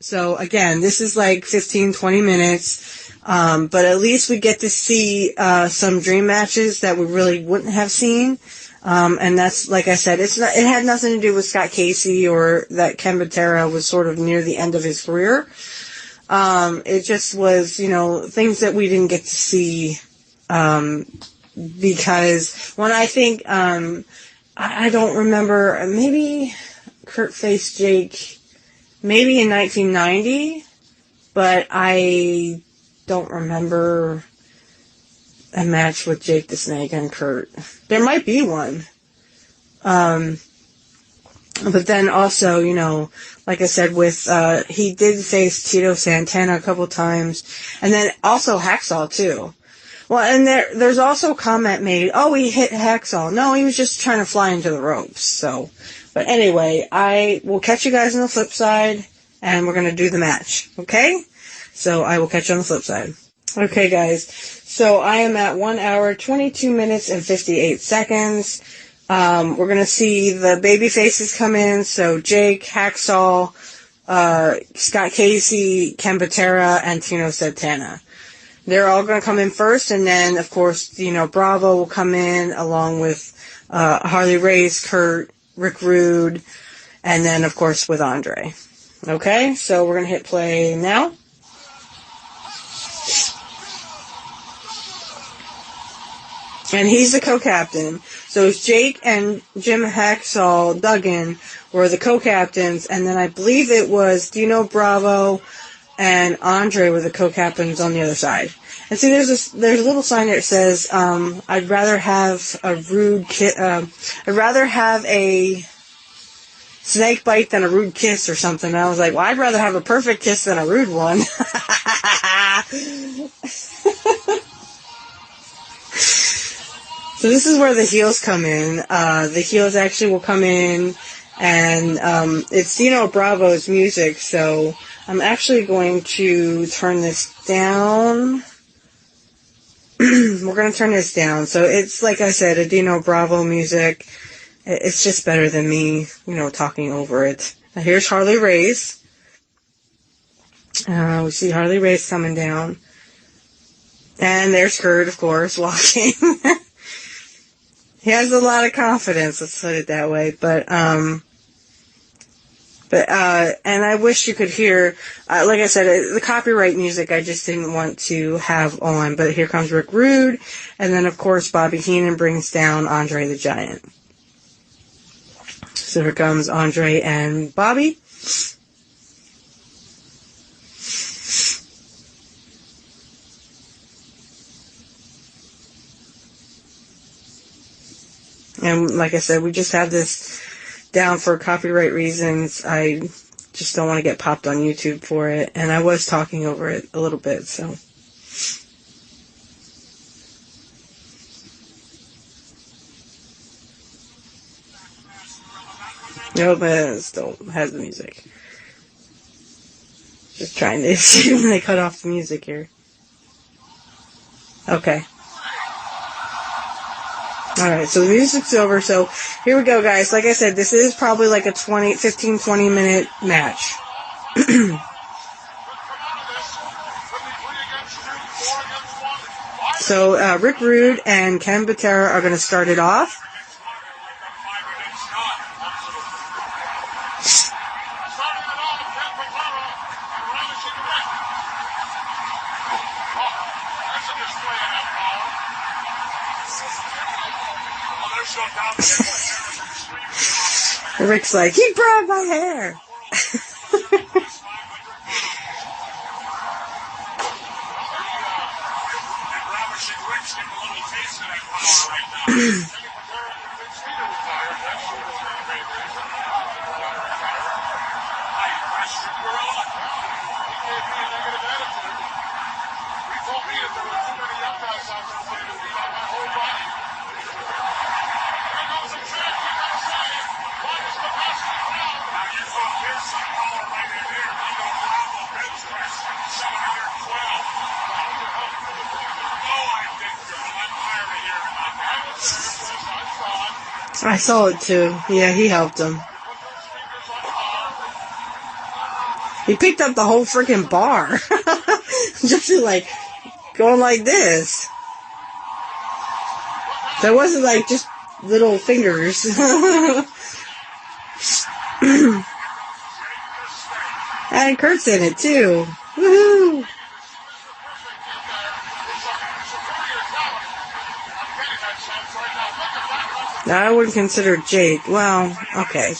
So, again, this is like 15, 20 minutes. But at least we get to see some dream matches that we really wouldn't have seen. And that's, like I said, it had nothing to do with Scott Casey or that Ken Patera was sort of near the end of his career. It just was, things that we didn't get to see, because when I think, I don't remember, maybe Curt faced Jake, maybe in 1990, but I don't remember a match with Jake the Snake and Curt. There might be one. But then also, like I said, with, he did face Tito Santana a couple times, and then also Hacksaw too. Well, and there's also a comment made, oh, he hit Hacksaw. No, he was just trying to fly into the ropes, so. But anyway, I will catch you guys on the flip side, and we're gonna do the match, okay? So I will catch you on the flip side. Okay, guys. So I am at 1 hour, 22 minutes, and 58 seconds. We're going to see the baby faces come in. So Jake, Hacksaw, Scott Casey, Ken Patera, and Tino Santana. They're all going to come in first, and then, of course, Bravo will come in along with Harley Race, Curt, Rick Rude, and then, of course, with Andre. Okay, so we're going to hit play now. And he's the co-captain. So it's Jake and Jim Hacksaw Duggan were the co-captains, and then I believe it was Dino Bravo and Andre were the co-captains on the other side. And see, there's a little sign that says, I'd rather have a snake bite than a rude kiss or something. And I was like, well, I'd rather have a perfect kiss than a rude one. So this is where the heels come in. The heels actually will come in, and it's Dino Bravo's music, so I'm actually going to turn this down. We're going to turn this down. So it's, like I said, a Dino Bravo music. It's just better than me, talking over it. Now here's Harley Race. We see Harley Race coming down. And there's Curt, of course, walking. He has a lot of confidence, let's put it that way. And I wish you could hear, like I said, the copyright music I just didn't want to have on. But here comes Rick Rude, and then, of course, Bobby Heenan brings down Andre the Giant. So here comes Andre and Bobby. And like I said, we just have this down for copyright reasons. I just don't want to get popped on YouTube for it. And I was talking over it a little bit, so. No, but it still has the music. Just trying to see when they cut off the music here. Okay. Alright, so the music's over, so here we go, guys. Like I said, this is probably like a 15-20 minute match. So, Rick Rude and Ken Patera are going to start it off. Rick's like, he grabbed my hair. taste of that power right now. I saw it too. Yeah, he helped him. He picked up the whole freaking bar. Just like going like this. So it wasn't like just little fingers. And Curt's in it too. Woohoo! Now, I wouldn't consider Jake. Well, okay.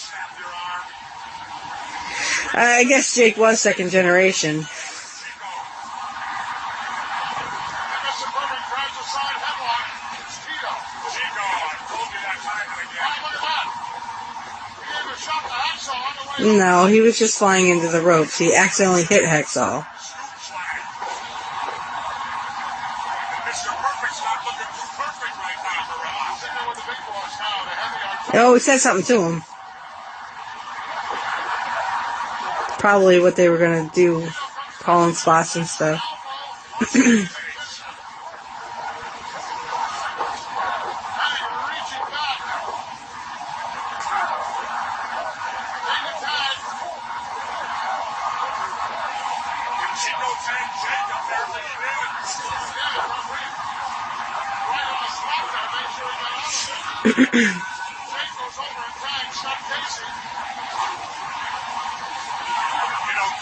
I guess Jake was second generation. No, he was just flying into the ropes. He accidentally hit Hacksaw. Oh, he said something to him. Probably what they were going to do, calling spots and stuff.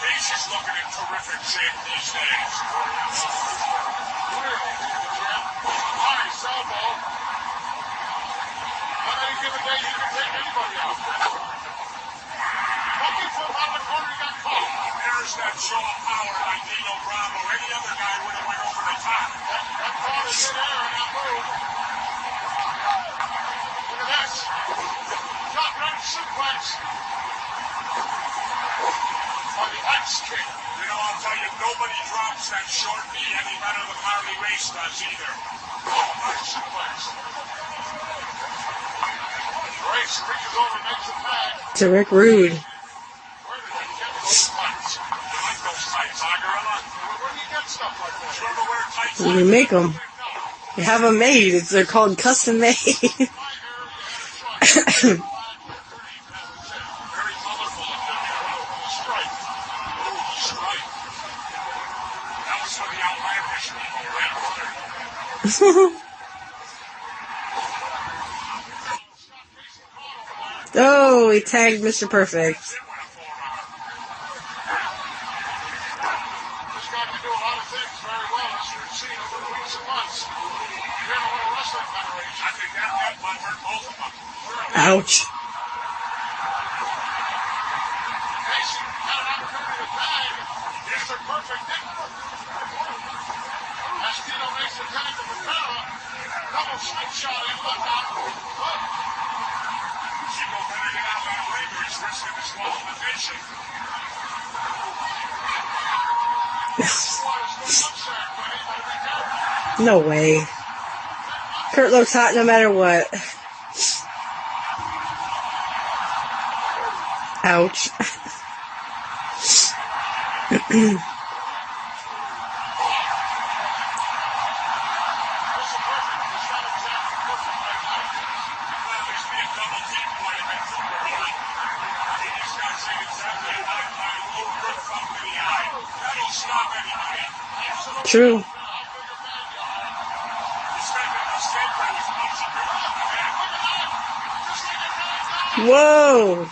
Casey's looking in terrific shape these days. Nice elbow. On any given day, you can take anybody out. Looking for him out of the corner, he got caught. There's that show of power like Dino Bravo. Any other guy would have went over the top. That caught is in air and that move. Look at this. Top right suplex. On the X kick. You know, I'll tell you, nobody drops that short knee any better than Harley Race does either. Oh, nice suplex. Race reaches over and makes a tag. To Rick Rude. Where did he get those tights? You like those tights, huh, Gorilla? Where do you get stuff like that? You ever wear tights? You make them. You have them made. They're called custom made. Oh, he tagged Mr. Perfect. This guy can do a lot of things very well, as you've seen over the weeks and months. You're going to win a wrestling federation. I think that one hurt both of them. Ouch. Casey had an opportunity to tag. Mr. Perfect didn't. As Tito makes the tag to Rivera, double slingshot in, look out. Chico better get out of that ring or he's risking disqualification. No way. Curt looks hot no matter what. Ouch. True. Whoa!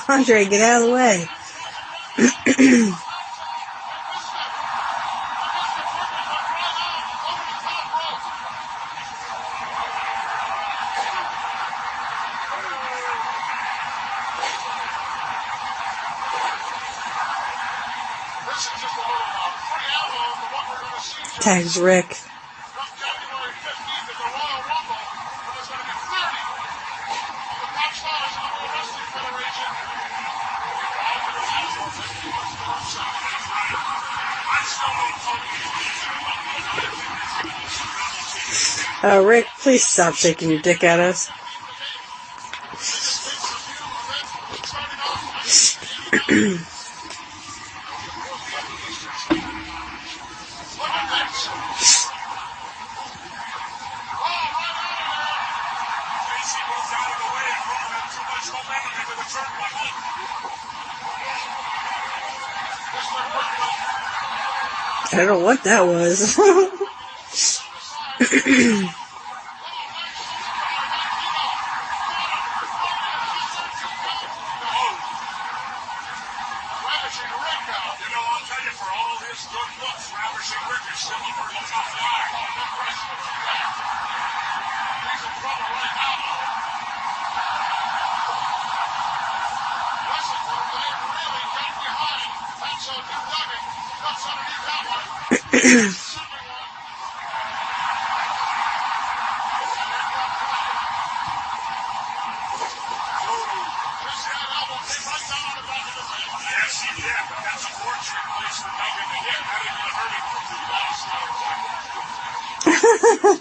Andre, get out of the way. Tags Rick. Rick, please stop shaking your dick at us. I don't know what that was.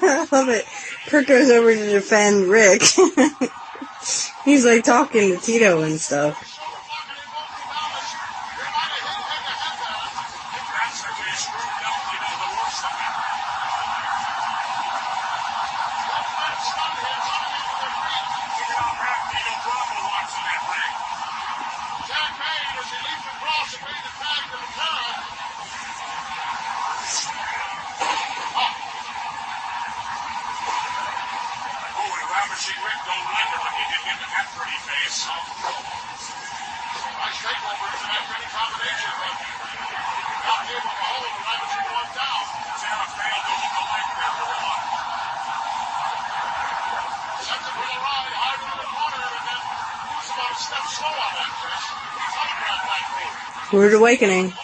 I love it. Curt goes over to defend Rick. He's like talking to Tito and stuff. Rude awakening.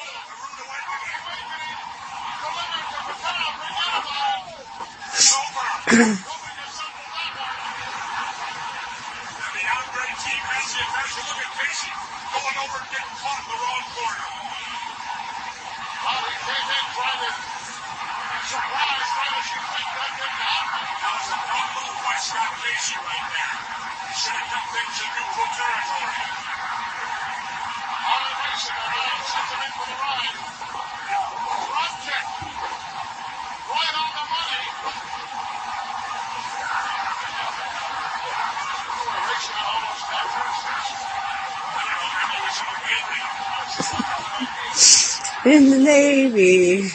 In the Navy.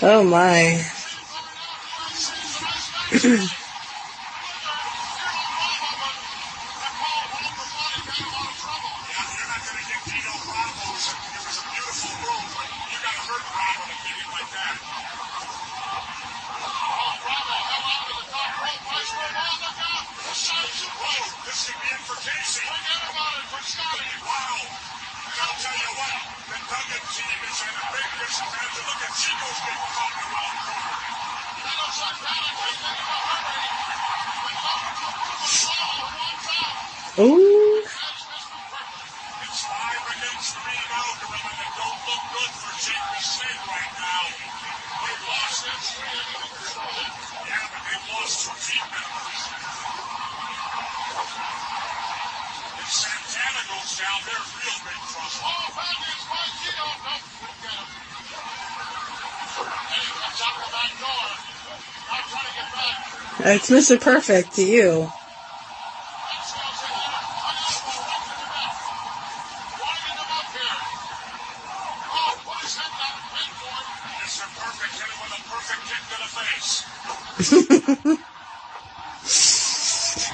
Oh my. Ooh. It's 5 against 3 now, Gorilla. They don't look good for Jake the Snake right now. They've lost their 3. Yeah, but they've lost 2 team members. If Santana goes down, they're real big trouble. Oh, Falcons, by Tito. No, look at him. Hey, that's out the back door. Not trying to get back. It's Mr. Perfect to you.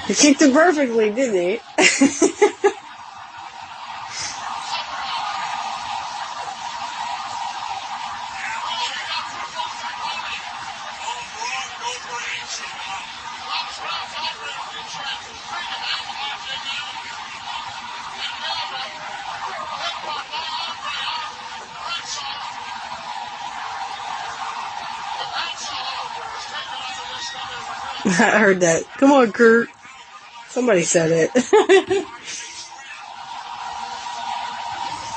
He kicked it perfectly, didn't he? I heard that. Come on, Curt. Somebody said it.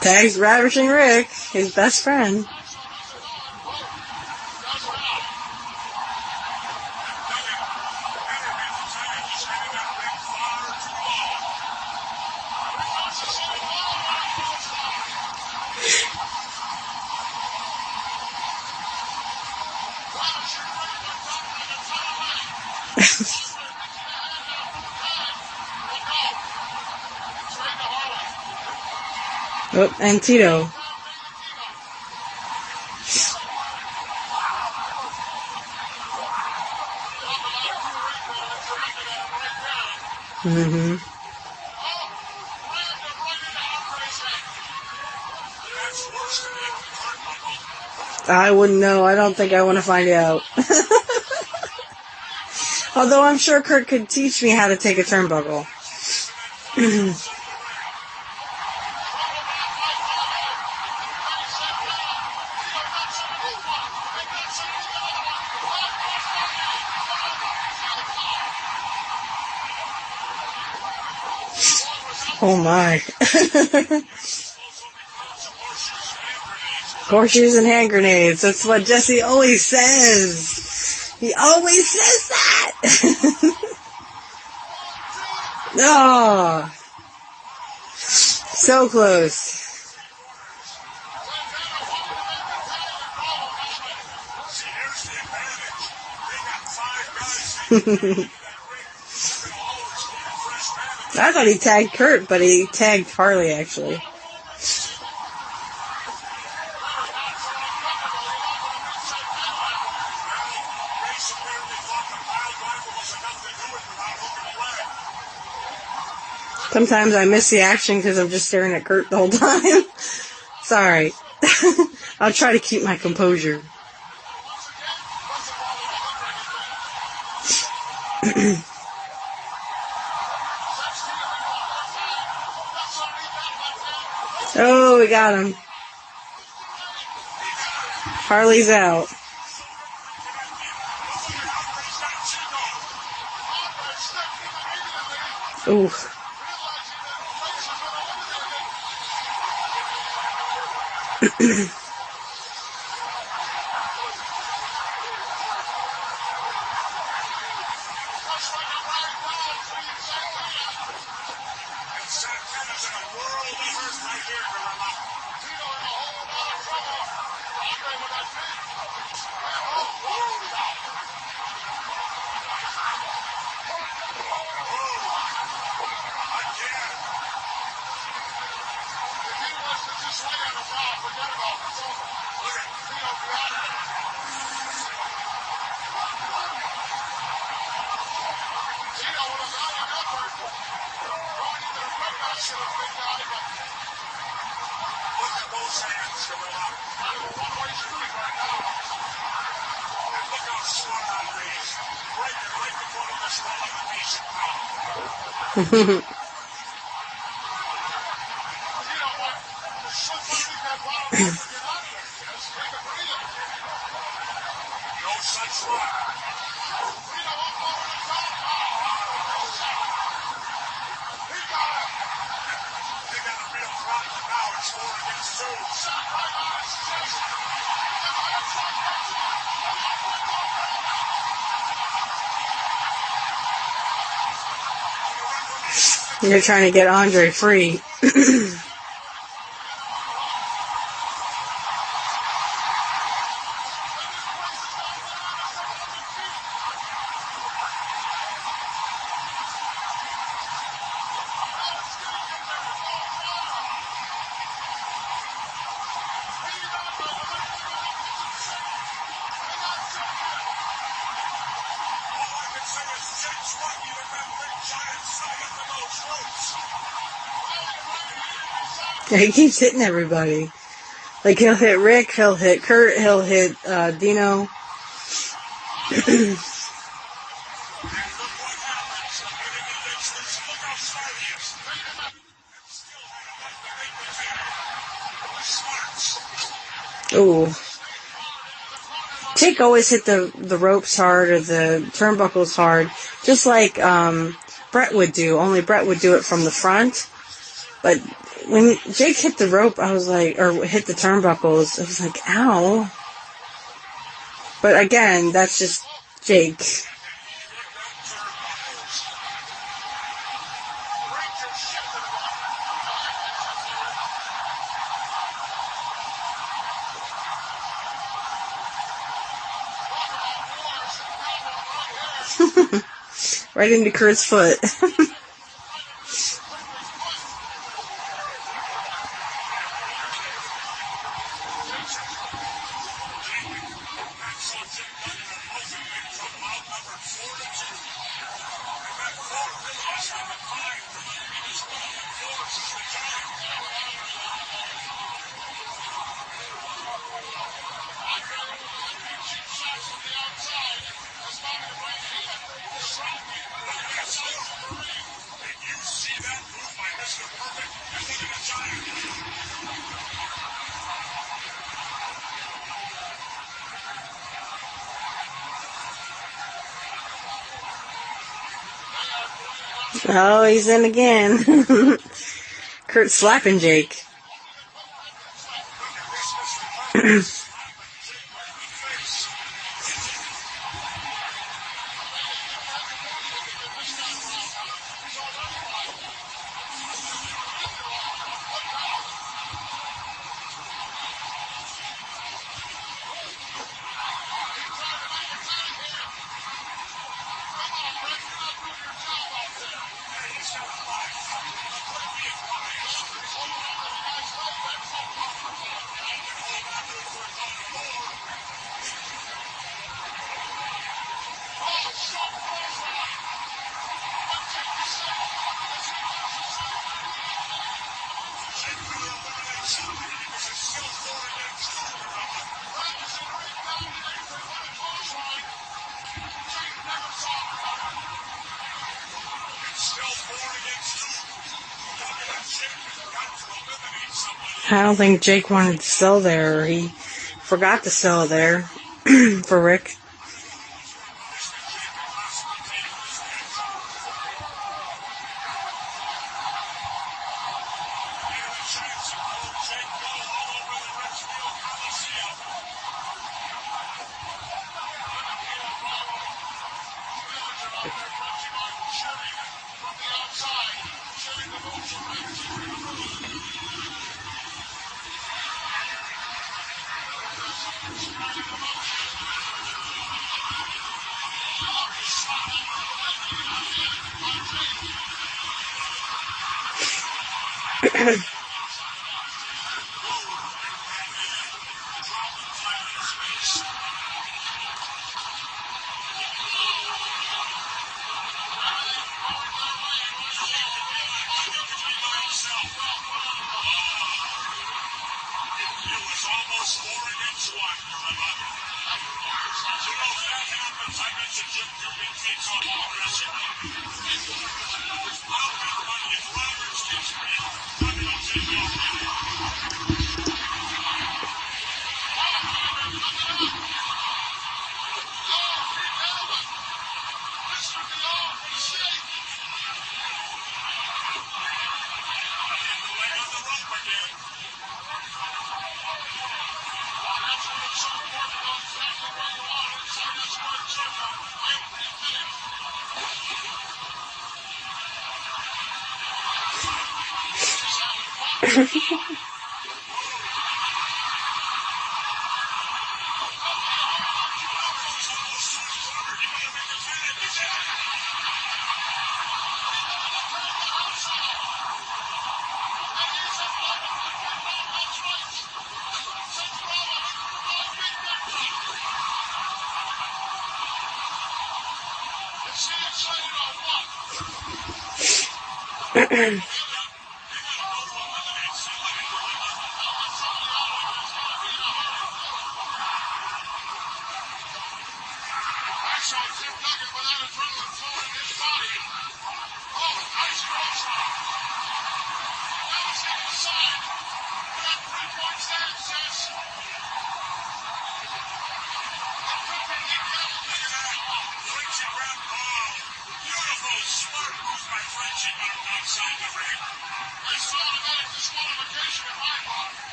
Tags Ravishing Rick, his best friend. Oh, and Tito. Mm-hmm. I wouldn't know. I don't think I want to find out. Although I'm sure Curt could teach me how to take a turnbuckle. Oh my. Horseshoes and hand grenades. That's what Jesse always says. He always says that. Oh. So close. I thought he tagged Curt, but he tagged Harley, actually. Sometimes I miss the action because I'm just staring at Curt the whole time. Sorry. I'll try to keep my composure. Oh, we got him. Harley's out. Ooh. You're trying to get Andre free. Yeah, he keeps hitting everybody. Like, he'll hit Rick, he'll hit Curt, he'll hit Dino. Ooh. Jake always hit the ropes hard or the turnbuckles hard, just like Brett would do, only Brett would do it from the front. But when Jake hit the rope, I was like, or hit the turnbuckles, I was like, ow. But again, that's just Jake. Right into Kurt's foot. Oh, he's in again. Kurt slapping Jake. I don't think Jake wanted to sell there, or he forgot to sell there for Rick.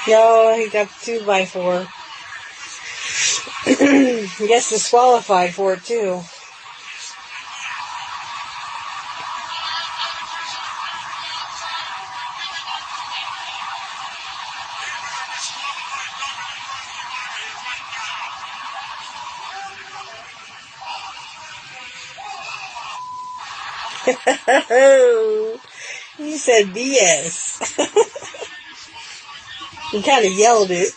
Yo, he got the 2x4. He gets disqualified for it too. You said BS. You kind of yelled it.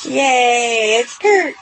Yay, it's Curt.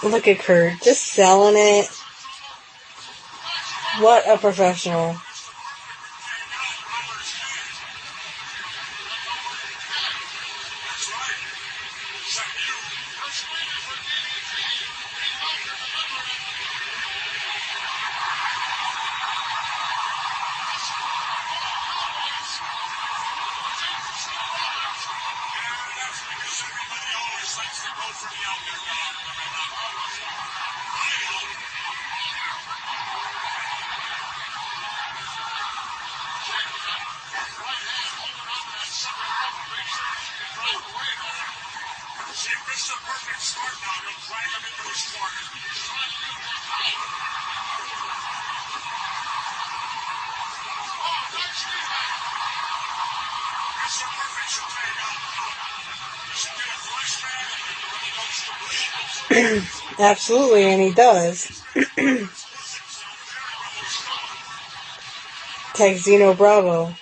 Look at Curt, just selling it. What a professional. Absolutely, and he does. Texino Bravo.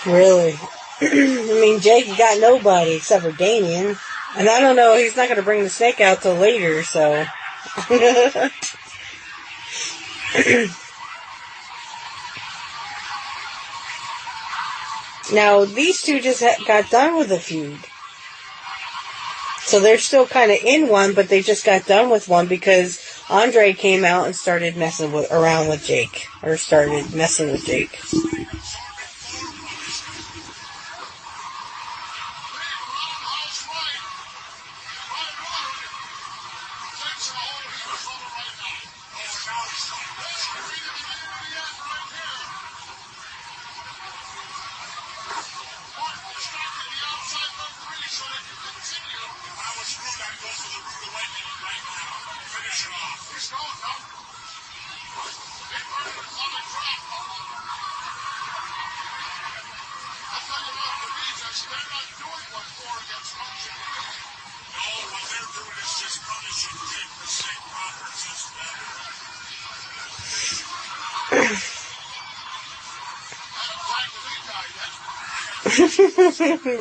Really? I mean, Jake got nobody except for Damien. And I don't know, he's not going to bring the snake out till later, so. Now, these two just got done with a feud. So they're still kind of in one, but they just got done with one because Andre came out and started messing around with Jake. Or started messing with Jake.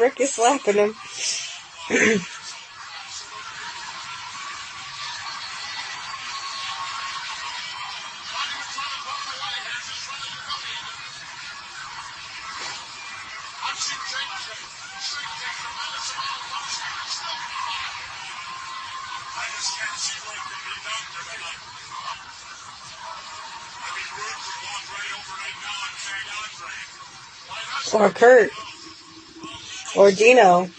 Rick is slapping him. Or Curt. Or Dino.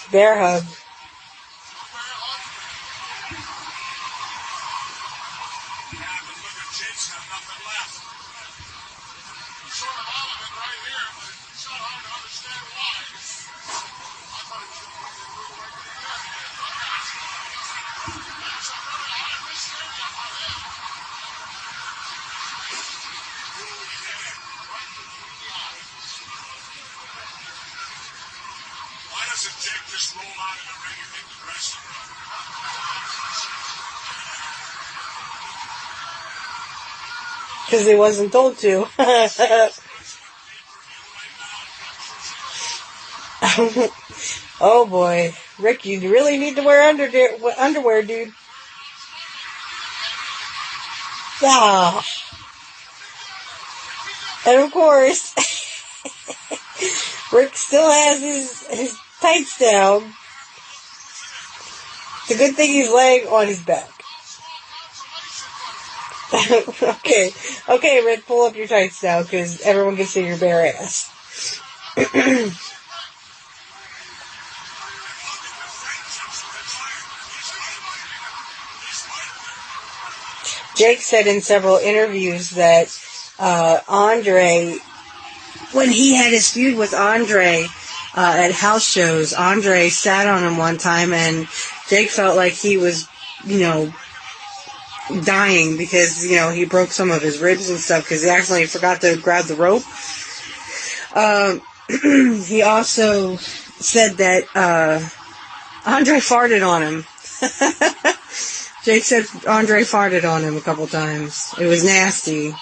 Bear hug. Why doesn't Jake just roll out of the ring and hit the dressing room? Because he wasn't told to. Oh boy. Rick, you really need to wear underwear, dude. Ah. And of course, Rick still has his tights down. It's a good thing he's laying on his back. Okay, Rick, pull up your tights now, because everyone can see your bare ass. Jake said in several interviews that Andre, when he had his feud with Andre at house shows, Andre sat on him one time, and Jake felt like he was, dying because, he broke some of his ribs and stuff because he accidentally forgot to grab the rope. He also said that Andre farted on him. Jake said Andre farted on him a couple times. It was nasty.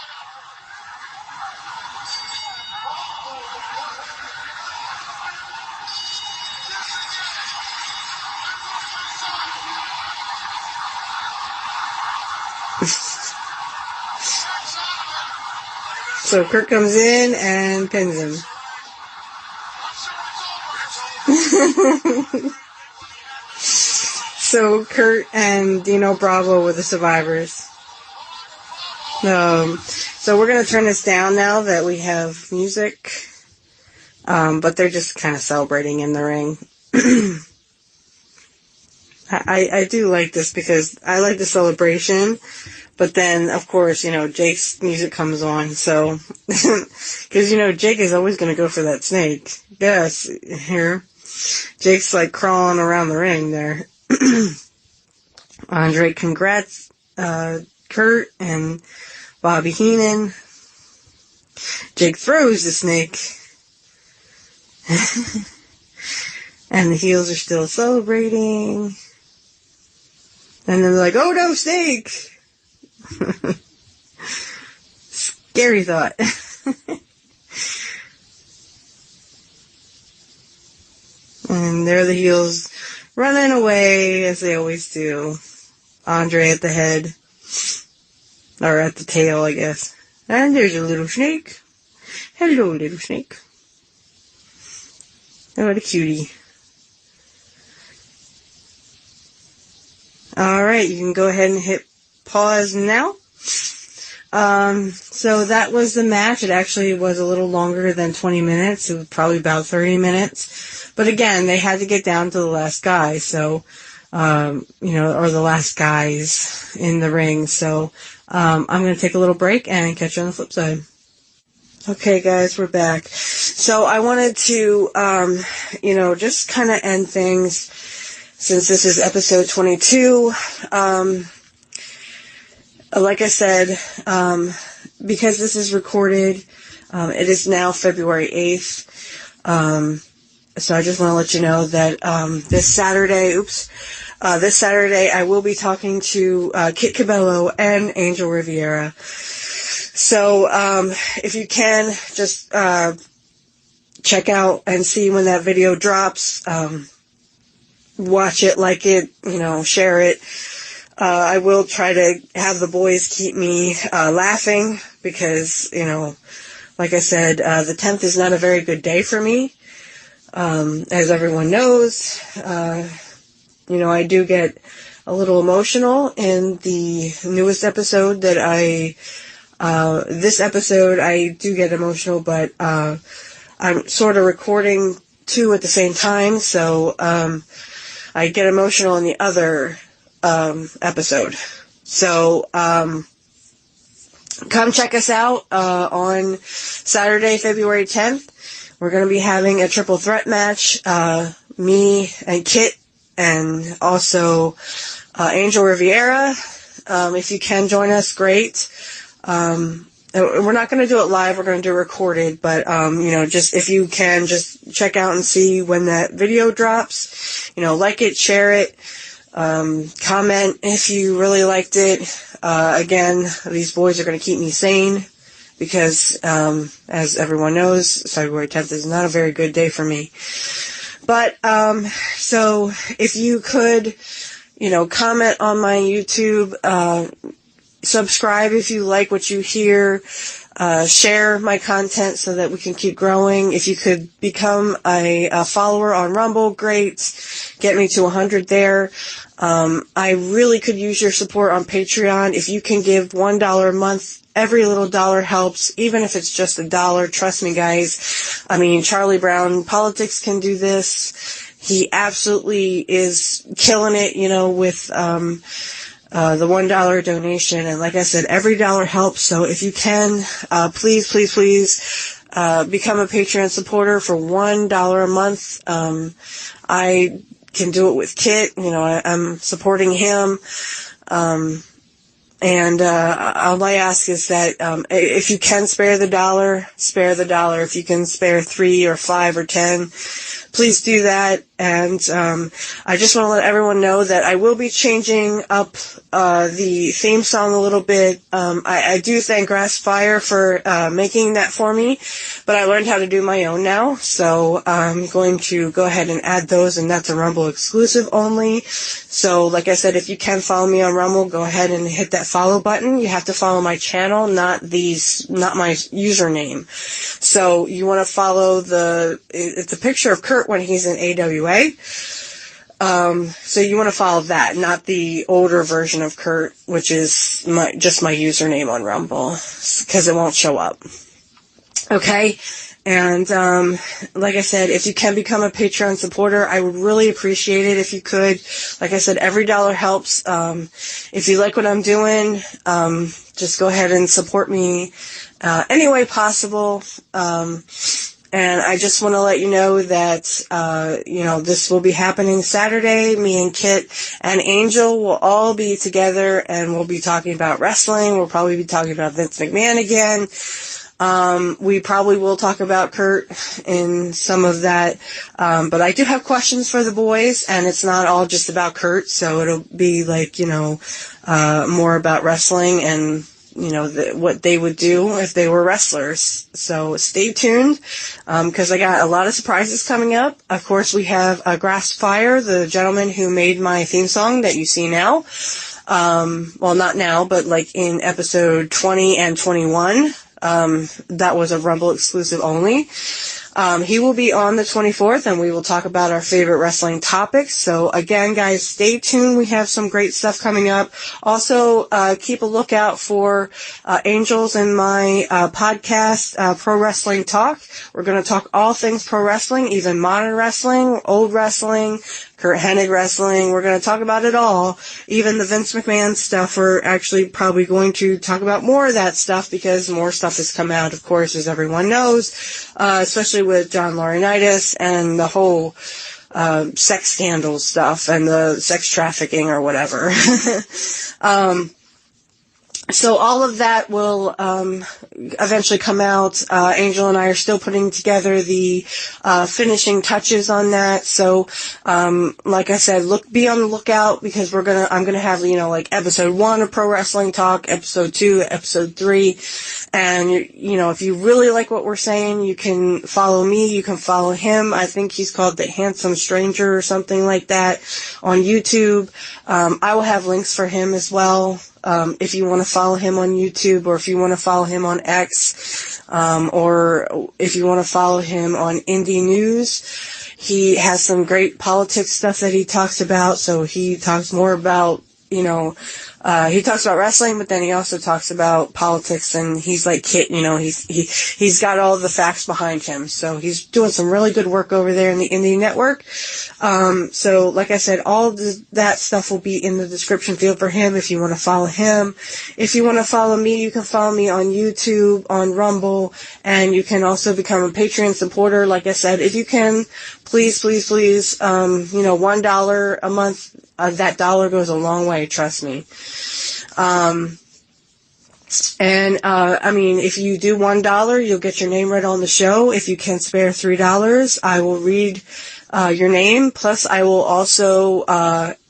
So Curt comes in and pins him. So Curt and Dino Bravo were the survivors. So we're going to turn this down now that we have music. But they're just kind of celebrating in the ring. I do like this because I like the celebration. But then, of course, Jake's music comes on. So, because, Jake is always going to go for that snake. Yes, here. Jake's like crawling around the ring there. Andre congrats Curt and Bobby Heenan. Jake throws the snake. And the heels are still celebrating. And they're like, oh no, snake! Scary thought. And there are the heels running away, as they always do. Andre at the head. Or at the tail, I guess. And there's a little snake. Hello, little snake. Oh, what a cutie. Alright, you can go ahead and hit pause now. So that was the match. It actually was a little longer than 20 minutes. It was probably about 30 minutes. But again, they had to get down to the last guy, so, or the last guys in the ring. So, I'm going to take a little break and catch you on the flip side. Okay, guys, we're back. So I wanted to, just kind of end things since this is episode 22. Like I said, because this is recorded, it is now February 8th. So I just want to let you know that this Saturday I will be talking to Kit Cabello and Angel Riviera. So if you can, just check out and see when that video drops. Watch it, like it, share it. I will try to have the boys keep me laughing because, like I said, the 10th is not a very good day for me. As everyone knows, I do get a little emotional in the newest episode this episode I do get emotional, but I'm sort of recording two at the same time, so I get emotional in the other episode. So, come check us out on Saturday, February 10th. We're going to be having a triple threat match, me and Kit, and also Angel Riviera. If you can join us, great. We're not going to do it live, we're going to do it recorded, but, just if you can, just check out and see when that video drops. Like it, share it. Comment if you really liked it. Again, these boys are going to keep me sane because, as everyone knows, February 10th is not a very good day for me. But, so if you could, comment on my YouTube, subscribe if you like what you hear, share my content so that we can keep growing. If you could become a follower on Rumble, great. Get me to 100 there. I really could use your support on Patreon. If you can give $1 a month, every little dollar helps, even if it's just $1. Trust me, guys. I mean, Charlie Brown Politics can do this. He absolutely is killing it, with the $1 donation. And like I said, every dollar helps. So if you can, please, please, please, become a Patreon supporter for $1 a month. I can do it with Kit. I'm supporting him. And all I ask is that if you can spare the dollar, spare the dollar. If you can spare 3 or 5 or 10, please do that. And I just want to let everyone know that I will be changing up the theme song a little bit. I do thank Grassfire for making that for me, but I learned how to do my own now, so I'm going to go ahead and add those, and that's a Rumble exclusive only. So like I said, if you can follow me on Rumble, go ahead and hit that follow button. You have to follow my channel, not my username. So you want to follow it's a picture of Curt when he's in AWA. So you want to follow that, not the older version of Curt, which is just my username on Rumble, because it won't show up. Okay? And, like I said, if you can become a Patreon supporter, I would really appreciate it if you could. Like I said, every dollar helps. If you like what I'm doing, just go ahead and support me, any way possible. And I just want to let you know that, this will be happening Saturday. Me and Kit and Angel will all be together, and we'll be talking about wrestling. We'll probably be talking about Vince McMahon again. We probably will talk about Curt in some of that. But I do have questions for the boys, and it's not all just about Curt, so it'll be more about wrestling and, what they would do if they were wrestlers. So stay tuned, because I got a lot of surprises coming up. Of course, we have Grassfire, the gentleman who made my theme song that you see now. Well, not now, but in episode 20 and 21. That was a Rumble exclusive only. He will be on the 24th, and we will talk about our favorite wrestling topics. So again, guys, stay tuned. We have some great stuff coming up. Also, keep a lookout for Angels in my podcast, Pro Wrestling Talk. We're going to talk all things pro wrestling, even modern wrestling, old wrestling, Curt Hennig wrestling. We're going to talk about it all. Even the Vince McMahon stuff, we're actually probably going to talk about more of that stuff because more stuff has come out, of course, as everyone knows, especially with John Laurinaitis and the whole sex scandal stuff and the sex trafficking or whatever. So all of that will eventually come out. Angel and I are still putting together the finishing touches on that. So like I said, be on the lookout, because I'm gonna have, like episode 1 of Pro Wrestling Talk, episode 2, episode 3. And if you really like what we're saying, you can follow me, you can follow him. I think he's called The Handsome Stranger or something like that on YouTube. I will have links for him as well. If you want to follow him on YouTube, or if you want to follow him on X, or if you want to follow him on Indie News, he has some great politics stuff that he talks about. So he talks more about, he talks about wrestling, but then he also talks about politics, and he's like Kit, he's got all the facts behind him. So he's doing some really good work over there in the Indie Network. So like I said, all that stuff will be in the description field for him if you want to follow him. If you want to follow me, you can follow me on YouTube, on Rumble, and you can also become a Patreon supporter. Like I said, if you can, please, $1 a month, that dollar goes a long way, trust me. If you do $1, you'll get your name right on the show. If you can spare $3, I will read your name. Plus, I will also,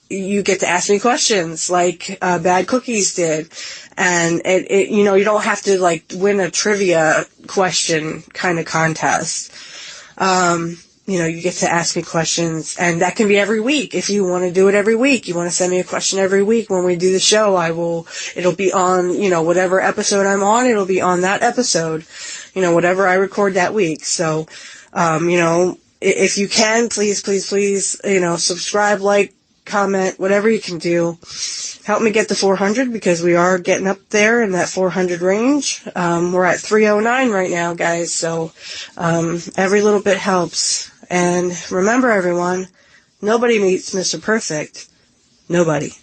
you get to ask me questions like Bad Cookies did. And you don't have to win a trivia question kind of contest. You get to ask me questions, and that can be every week. If you want to do it every week, you want to send me a question every week when we do the show, it'll be on, whatever episode I'm on, it'll be on that episode, whatever I record that week. So, if you can, please, subscribe, like, comment, whatever you can do. Help me get to 400, because we are getting up there in that 400 range. We're at 309 right now, guys, so every little bit helps. And remember, everyone, nobody meets Mr. Perfect. Nobody.